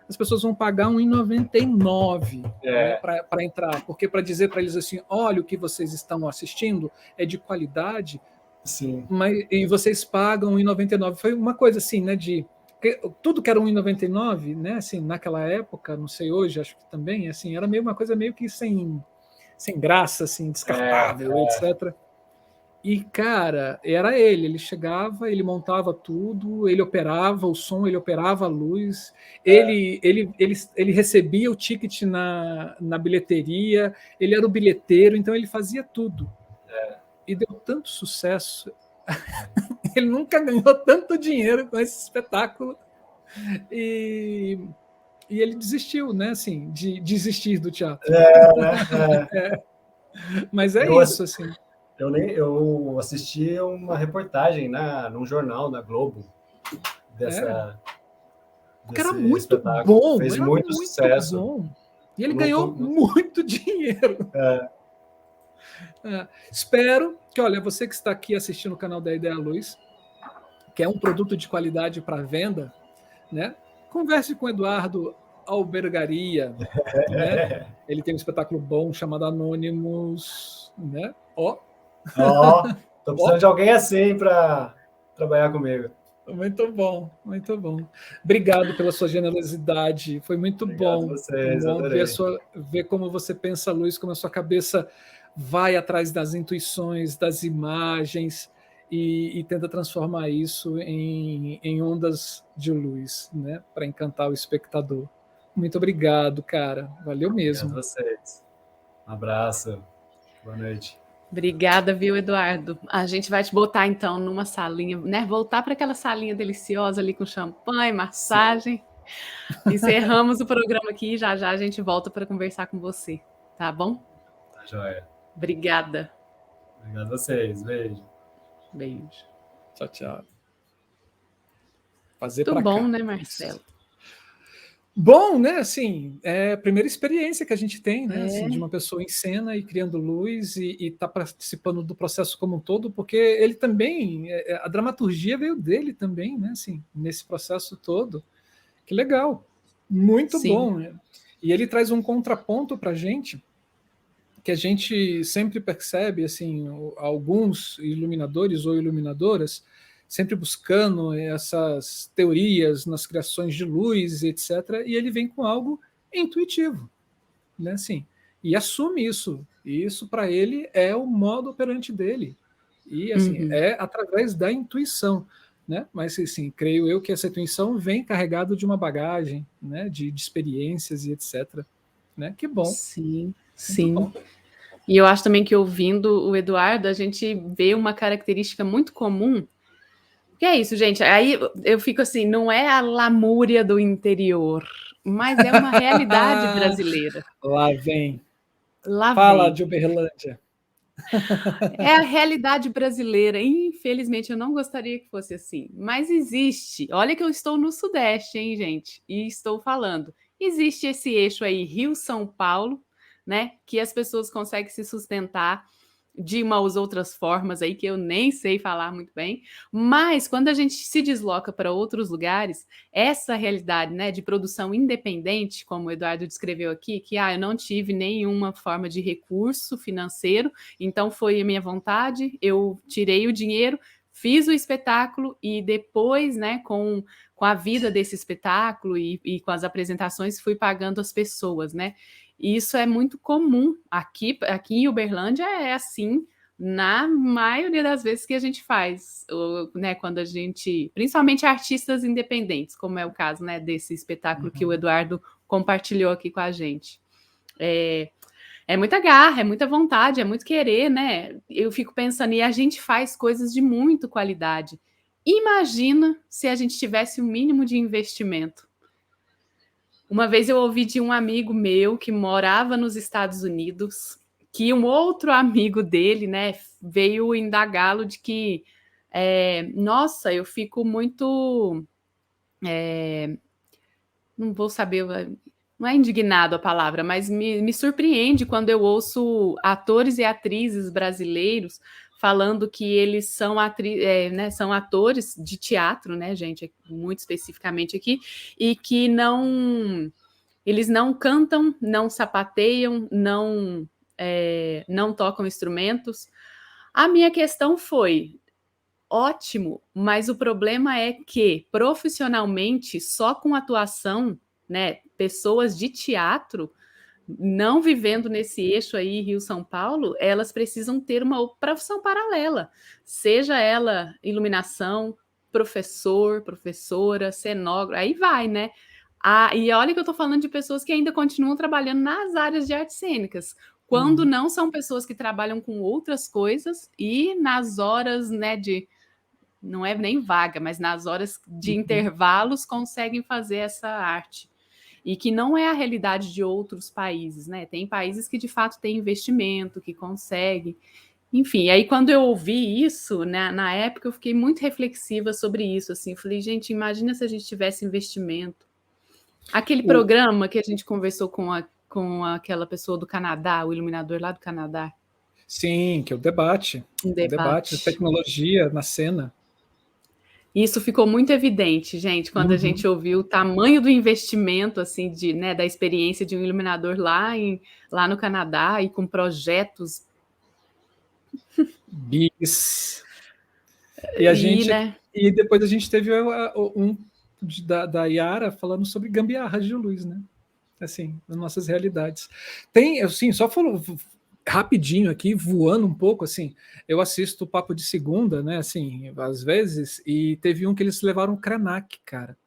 As pessoas vão pagar R$1,99 né, para entrar, porque para dizer para eles assim, olha, o que vocês estão assistindo é de qualidade, sim, e vocês pagam R$1,99. Foi uma coisa assim, né, tudo que era R$1,99, né, assim, naquela época, não sei hoje, acho que também, assim, era uma coisa meio que sem graça, assim, descartável, etc. E, cara, era ele chegava, ele montava tudo, ele operava o som, ele operava a luz, ele recebia o ticket na bilheteria, ele era o bilheteiro, então ele fazia tudo. E deu tanto sucesso, ele nunca ganhou tanto dinheiro com esse espetáculo, e ele desistiu, né, assim, de desistir do teatro. Mas isso, assim. Eu assisti uma reportagem num jornal, na Globo, porque era muito espetáculo. Bom, fez muito sucesso. Bom. E ele ganhou muito dinheiro. Espero que, olha, você que está aqui assistindo o canal da Ideia Luz, que é um produto de qualidade para venda, né? Converse com o Eduardo Albergaria, né? Ele tem um espetáculo bom chamado Anônimos, né? Tô precisando de alguém assim para trabalhar comigo. Muito bom, muito bom. Obrigado pela sua generosidade. Foi muito bom. Vocês, ver como você pensa a luz, como a sua cabeça vai atrás das intuições, das imagens e tenta transformar isso em ondas de luz, né, para encantar o espectador. Muito obrigado, cara. Valeu mesmo. Obrigado a vocês. Um abraço. Boa noite. Obrigada, viu, Eduardo? A gente vai te botar, então, numa salinha, né? Voltar para aquela salinha deliciosa ali com champanhe, massagem. Sim. Encerramos o programa aqui, já a gente volta para conversar com você, tá bom? Tá joia. Obrigada. Obrigado a vocês. Beijo. Beijo. Tchau, tchau. Fazer Muito para bom, cá. né, Marcelo? Bom, né? Assim, é a primeira experiência que a gente tem, né? É. Assim, de uma pessoa em cena e criando luz e tá participando do processo como um todo, porque ele também, a dramaturgia veio dele também, né? Assim, nesse processo todo. Que legal, muito Sim. bom, né? E ele traz um contraponto para a gente que a gente sempre percebe, assim, alguns iluminadores ou iluminadoras sempre buscando essas teorias nas criações de luz, etc. E ele vem com algo intuitivo, né? Assim, e assume isso. E isso para ele é o modo operante dele. E assim, é através da intuição, né? Mas assim, creio eu que essa intuição vem carregado de uma bagagem, né? De experiências e etc. Né? Que bom. Sim, Muito sim. bom. E eu acho também que ouvindo o Eduardo, a gente vê uma característica muito comum. Que é isso, gente. Aí eu fico assim, não é a lamúria do interior, mas é uma realidade brasileira. Lá vem. Lá Fala vem. de Uberlândia. É a realidade brasileira. Infelizmente, eu não gostaria que fosse assim. Mas existe. Olha que eu estou no Sudeste, hein, gente? E estou falando. Existe esse eixo aí, Rio-São Paulo, né? Que as pessoas conseguem se sustentar de umas outras formas aí que eu nem sei falar muito bem, mas quando a gente se desloca para outros lugares, essa realidade, né, de produção independente, como o Eduardo descreveu aqui, que eu não tive nenhuma forma de recurso financeiro, então foi a minha vontade, eu tirei o dinheiro, fiz o espetáculo e depois, né, com a vida desse espetáculo e com as apresentações, fui pagando as pessoas, né? E isso é muito comum aqui em Uberlândia, é assim na maioria das vezes que a gente faz, né, quando a gente, principalmente artistas independentes, como é o caso, né, desse espetáculo que o Eduardo compartilhou aqui com a gente. É muita garra, é muita vontade, é muito querer, né? Eu fico pensando, e a gente faz coisas de muita qualidade. Imagina se a gente tivesse o mínimo de investimento. Uma vez eu ouvi de um amigo meu que morava nos Estados Unidos, que um outro amigo dele, né, veio indagá-lo de que, nossa, eu fico muito, não vou saber, não é indignado a palavra, mas me surpreende quando eu ouço atores e atrizes brasileiros falando que eles são, né, são atores de teatro, né, gente, muito especificamente aqui, e que eles não cantam, não sapateiam, não tocam instrumentos. A minha questão foi, ótimo, mas o problema é que, profissionalmente, só com atuação, né, pessoas de teatro, não vivendo nesse eixo aí, Rio-São Paulo, elas precisam ter uma profissão paralela, seja ela iluminação, professor, professora, cenógrafo, aí vai, né? E olha que eu estou falando de pessoas que ainda continuam trabalhando nas áreas de artes cênicas, quando não são pessoas que trabalham com outras coisas e nas horas, né, não é nem vaga, mas nas horas de intervalos conseguem fazer essa arte. E que não é a realidade de outros países, né? Tem países que de fato têm investimento, que conseguem. Enfim, aí quando eu ouvi isso, né, na época eu fiquei muito reflexiva sobre isso, assim, eu falei, gente, imagina se a gente tivesse investimento. Aquele programa que a gente conversou com aquela pessoa do Canadá, o iluminador lá do Canadá. Sim, que é o debate. Um debate. De tecnologia na cena. Isso ficou muito evidente, gente, quando a gente ouviu o tamanho do investimento, assim, né, da experiência de um iluminador lá no Canadá e com projetos. Bis. E, né? E depois a gente teve um da Yara falando sobre gambiarras de luz, né? Assim, nas nossas realidades. Tem, assim, só falou rapidinho aqui, voando um pouco, assim, eu assisto o Papo de Segunda, né, assim, às vezes, e teve um que eles levaram o Krenak, cara.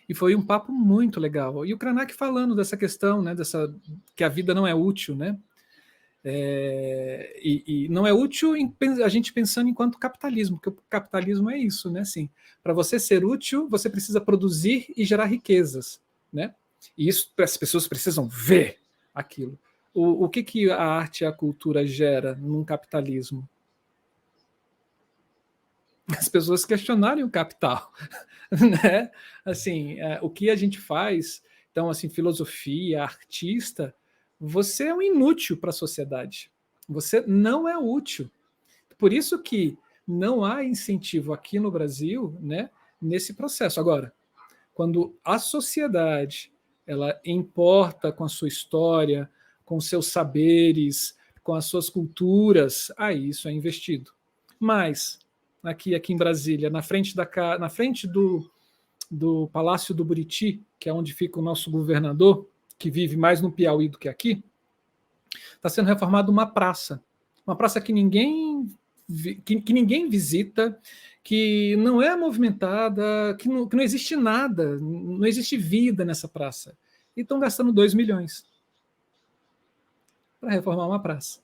E foi um papo muito legal. E o Krenak falando dessa questão, né, que a vida não é útil, né? E não é útil a gente pensando enquanto capitalismo, porque o capitalismo é isso, né? Assim, para você ser útil, você precisa produzir e gerar riquezas, né? E isso as pessoas precisam ver aquilo. O que a arte e a cultura gera num capitalismo? as pessoas questionarem o capital, né? Assim, o que a gente faz, então, assim, filosofia, artista, você é um inútil para a sociedade. Você não é útil. Por isso que não há incentivo aqui no Brasil, né, nesse processo. Agora, quando a sociedade ela importa com a sua história, com seus saberes, com as suas culturas, aí isso é investido. Mas aqui em Brasília, na frente do Palácio do Buriti, que é onde fica o nosso governador, que vive mais no Piauí do que aqui, está sendo reformada uma praça que ninguém visita, que não é movimentada, que não existe nada, não existe vida nessa praça. E estão gastando 2 milhões para reformar uma praça.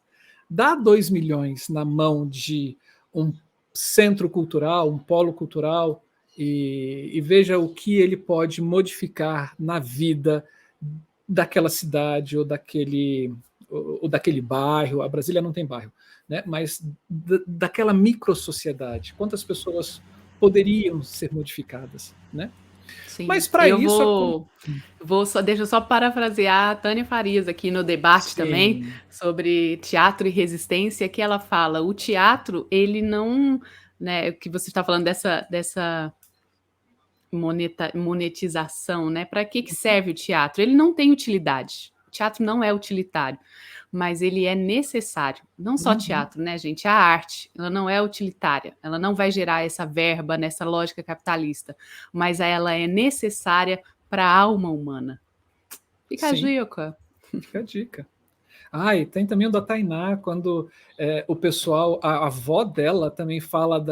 Dá 2 milhões na mão de um centro cultural, um polo cultural, e veja o que ele pode modificar na vida daquela cidade ou daquele bairro. A Brasília não tem bairro, né? Mas daquela microsociedade. Quantas pessoas poderiam ser modificadas, né? Sim. Mas para isso... Deixa eu só parafrasear a Tânia Farias aqui no debate também, sobre teatro e resistência, que ela fala, o teatro, ele não... Né, que você está falando dessa monetização, né? Para que serve o teatro? Ele não tem utilidade. O teatro não é utilitário, mas ele é necessário. Não só teatro, né, gente? A arte, ela não é utilitária. Ela não vai gerar essa verba nessa lógica capitalista, mas ela é necessária para a alma humana. Fica a dica. Fica a dica. E tem também o da Tainá, quando o pessoal, a avó dela também fala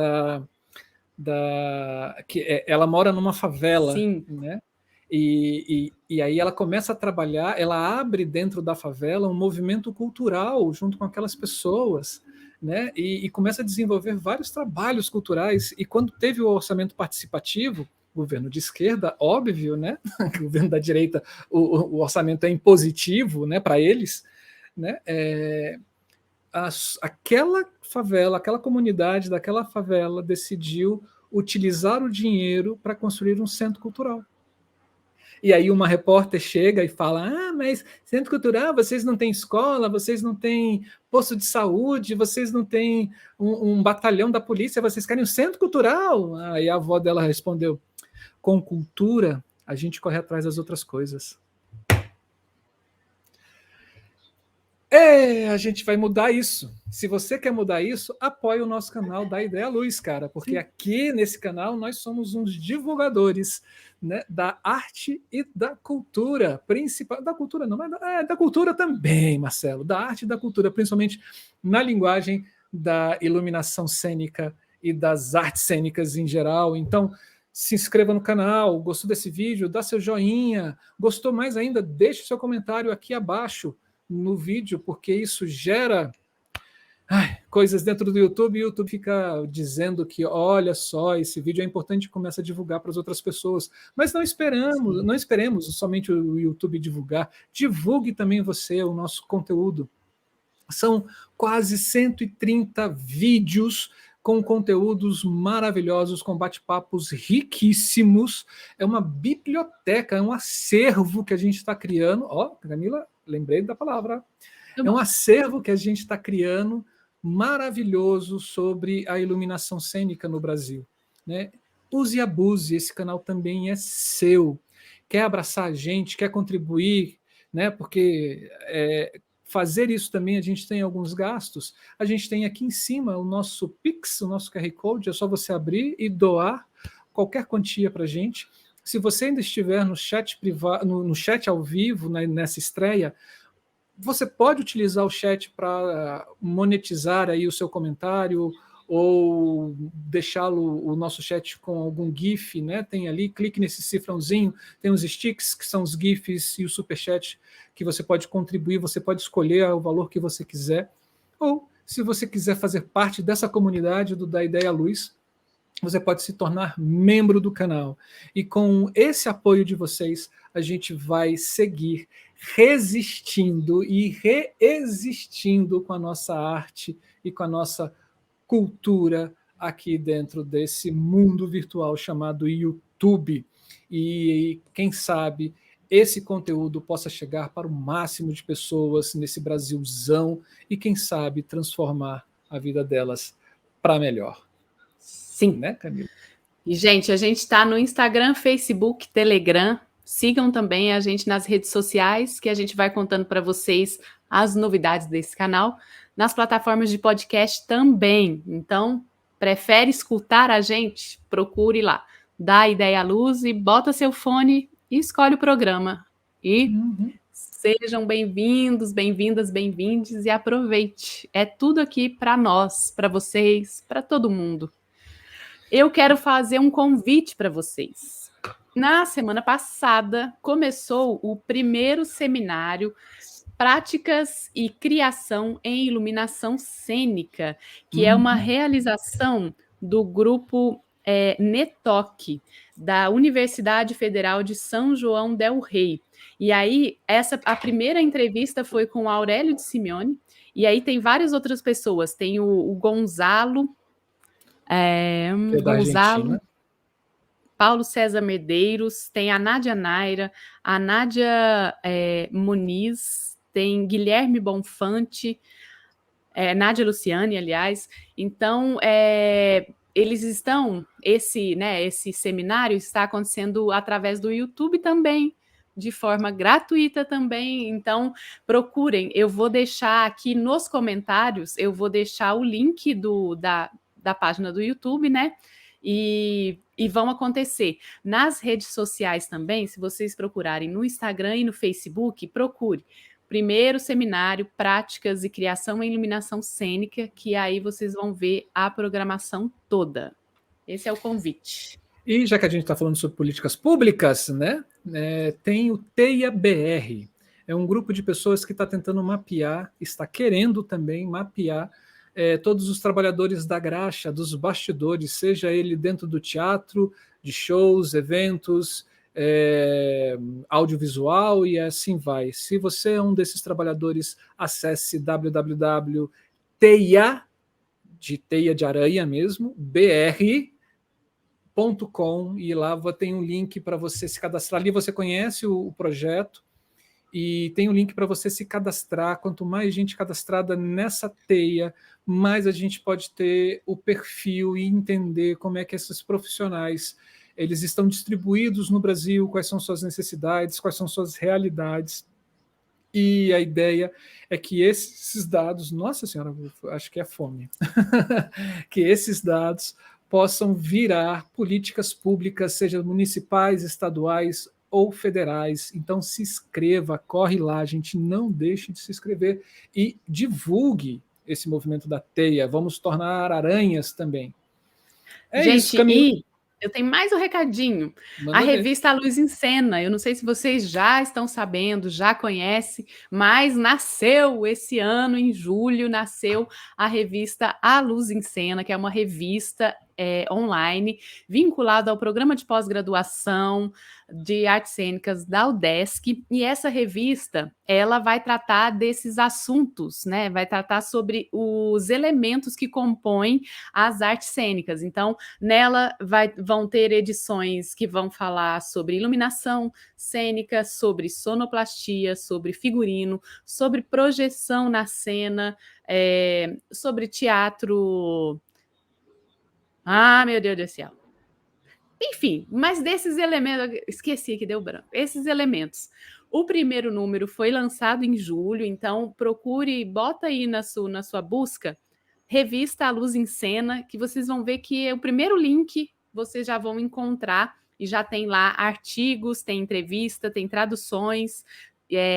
que ela mora numa favela, Sim. né? E aí ela começa a trabalhar, ela abre dentro da favela um movimento cultural junto com aquelas pessoas, né? E começa a desenvolver vários trabalhos culturais. E quando teve o orçamento participativo, governo de esquerda, óbvio, né? Governo da direita, o orçamento é impositivo, né? Para eles, né? Aquela favela, aquela comunidade daquela favela decidiu utilizar o dinheiro para construir um centro cultural. E aí uma repórter chega e fala, mas centro cultural, vocês não têm escola, vocês não têm posto de saúde, vocês não têm um batalhão da polícia, vocês querem um centro cultural? Aí a avó dela respondeu, com cultura a gente corre atrás das outras coisas. A gente vai mudar isso. Se você quer mudar isso, apoie o nosso canal da Ideia Luz, cara, porque aqui nesse canal nós somos uns divulgadores, né, da arte e da cultura, principal da cultura não, mas da cultura também, Marcelo, da arte e da cultura, principalmente na linguagem da iluminação cênica e das artes cênicas em geral. Então, se inscreva no canal, gostou desse vídeo, dá seu joinha, gostou mais ainda, deixe seu comentário aqui abaixo no vídeo, porque isso gera coisas dentro do YouTube, e o YouTube fica dizendo que, olha só, esse vídeo é importante e começa a divulgar para as outras pessoas. Mas não esperemos somente o YouTube divulgar, divulgue também você o nosso conteúdo. São quase 130 vídeos com conteúdos maravilhosos, com bate-papos riquíssimos. É uma biblioteca, é um acervo que a gente está criando. Camila, lembrei da palavra. É um acervo que a gente está criando maravilhoso sobre a iluminação cênica no Brasil, né? Use e abuse, esse canal também é seu. Quer abraçar a gente, quer contribuir, né? Porque fazer isso também, a gente tem alguns gastos. A gente tem aqui em cima o nosso Pix, o nosso QR Code, é só você abrir e doar qualquer quantia para a gente. Se você ainda estiver no chat privado, no chat ao vivo, né, nessa estreia, você pode utilizar o chat para monetizar aí o seu comentário ou deixá-lo, o nosso chat com algum GIF, né? Tem ali, clique nesse cifrãozinho, tem os sticks, que são os GIFs, e o superchat, que você pode contribuir, você pode escolher o valor que você quiser. Ou, se você quiser fazer parte dessa comunidade da Ideia Luz, você pode se tornar membro do canal. E com esse apoio de vocês, a gente vai seguir resistindo e reexistindo com a nossa arte e com a nossa cultura aqui dentro desse mundo virtual chamado YouTube. E quem sabe esse conteúdo possa chegar para o máximo de pessoas nesse Brasilzão e quem sabe transformar a vida delas para melhor. Sim. Né, Camila? E, gente, a gente está no Instagram, Facebook, Telegram. Sigam também a gente nas redes sociais, que a gente vai contando para vocês as novidades desse canal. Nas plataformas de podcast também. Então, prefere escutar a gente? Procure lá. Dá a ideia à luz e bota seu fone e escolhe o programa. E sejam bem-vindos, bem-vindas, bem-vindes e aproveite. É tudo aqui para nós, para vocês, para todo mundo. Eu quero fazer um convite para vocês. Na semana passada, começou o primeiro seminário Práticas e Criação em Iluminação Cênica, que é uma realização do grupo NETOC, da Universidade Federal de São João del Rei. E aí, a primeira entrevista foi com o Aurélio de Simeone, e aí tem várias outras pessoas. Tem o Gonzalo, Gonzalo, Paulo César Medeiros, tem a Nádia Naira, a Nádia Muniz, tem Guilherme Bonfante, Nádia Luciane, aliás. Então, eles estão, esse seminário está acontecendo através do YouTube também, de forma gratuita também. Então, procurem. Eu vou deixar aqui nos comentários, eu vou deixar o link da página do YouTube, né? E vão acontecer. Nas redes sociais também, se vocês procurarem no Instagram e no Facebook, procure. Primeiro seminário, Práticas e Criação em Iluminação Cênica, que aí vocês vão ver a programação toda. Esse é o convite. E já que a gente está falando sobre políticas públicas, né, tem o TEIA BR. É um grupo de pessoas que está tentando mapear, está querendo também mapear todos os trabalhadores da graxa, dos bastidores, seja ele dentro do teatro, de shows, eventos, audiovisual e assim vai. Se você é um desses trabalhadores, acesse www.teia, de teia de aranha mesmo, br.com, e lá tem um link para você se cadastrar. Ali você conhece o projeto e tem um link para você se cadastrar. Quanto mais gente cadastrada nessa teia, mais a gente pode ter o perfil e entender como é que esses profissionais eles estão distribuídos no Brasil, quais são suas necessidades, quais são suas realidades. E a ideia é que esses dados, nossa senhora, acho que é fome, que esses dados possam virar políticas públicas, sejam municipais, estaduais ou federais. Então se inscreva, corre lá, gente, não deixe de se inscrever e divulgue esse movimento da teia. Vamos tornar aranhas também. Gente, isso, Camila. Eu tenho mais um recadinho. Manda a revista A Luz em Cena, eu não sei se vocês já estão sabendo, já conhecem, mas nasceu esse ano, em julho, nasceu a revista A Luz em Cena, que é uma revista online vinculada ao programa de pós-graduação de artes cênicas da UDESC, e essa revista, ela vai tratar desses assuntos, né? Vai tratar sobre os elementos que compõem as artes cênicas. Então, nela vão ter edições que vão falar sobre iluminação cênica, sobre sonoplastia, sobre figurino, sobre projeção na cena, sobre teatro. Ah, meu Deus do céu. Enfim, mas desses elementos, esqueci que deu branco, esses elementos. O primeiro número foi lançado em julho, então procure, bota aí na sua busca, Revista A Luz em Cena, que vocês vão ver que é o primeiro link, vocês já vão encontrar, e já tem lá artigos, tem entrevista, tem traduções,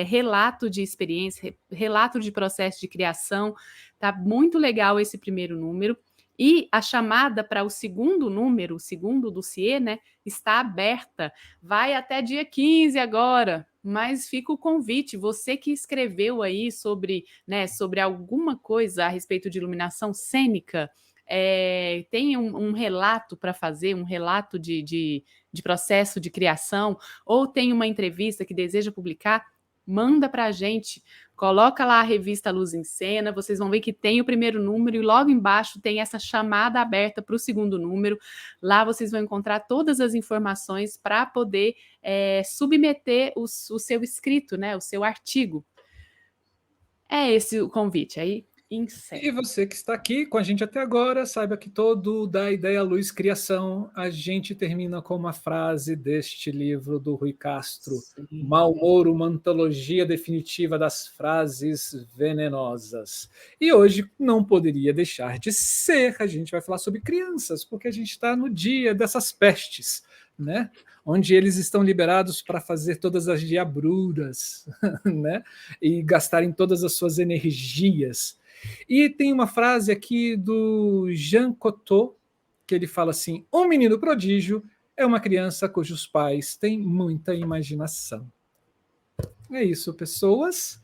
relato de experiência, relato de processo de criação. Tá muito legal esse primeiro número. E a chamada para o segundo número, o segundo dossiê, né, está aberta. Vai até dia 15 agora, mas fica o convite. Você que escreveu aí sobre alguma coisa a respeito de iluminação cênica, tem um relato para fazer, um relato de processo de criação, ou tem uma entrevista que deseja publicar, manda para a gente, coloca lá a revista Luz em Cena, vocês vão ver que tem o primeiro número e logo embaixo tem essa chamada aberta para o segundo número. Lá vocês vão encontrar todas as informações para poder submeter o seu escrito, né, o seu artigo. É esse o convite, aí encerra. E você que está aqui com a gente até agora, saiba que todo da Ideia Luz Criação, a gente termina com uma frase deste livro do Rui Castro, Sim. Mau Humor, uma antologia definitiva das frases venenosas. E hoje não poderia deixar de ser, a gente vai falar sobre crianças, porque a gente está no dia dessas pestes, né? Onde eles estão liberados para fazer todas as diabruras, né? E gastarem todas as suas energias. E tem uma frase aqui do Jean Cocteau, que ele fala assim: um menino prodígio é uma criança cujos pais têm muita imaginação. É isso, pessoas.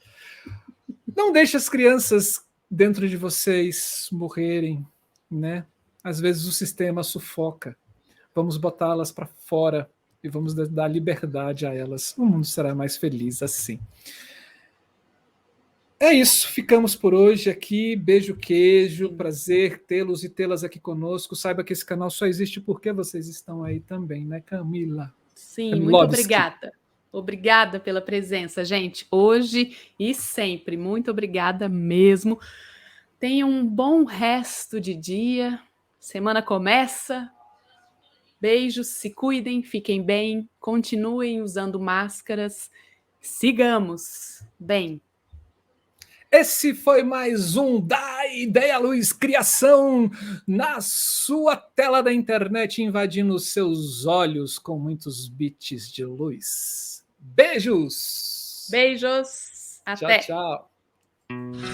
Não deixe as crianças dentro de vocês morrerem, né? Às vezes o sistema sufoca. Vamos botá-las para fora e vamos dar liberdade a elas. O mundo será mais feliz assim. É isso, ficamos por hoje aqui. Beijo, queijo, prazer tê-los e tê-las aqui conosco. Saiba que esse canal só existe porque vocês estão aí também, né, Camila? Sim, muito obrigada. Obrigada pela presença, gente, hoje e sempre. Muito obrigada mesmo. Tenham um bom resto de dia. Semana começa. Beijos, se cuidem, fiquem bem, continuem usando máscaras. Sigamos bem. Esse foi mais um da Ideia Luz Criação na sua tela da internet, invadindo os seus olhos com muitos bits de luz. Beijos! Beijos! Até! Tchau, tchau!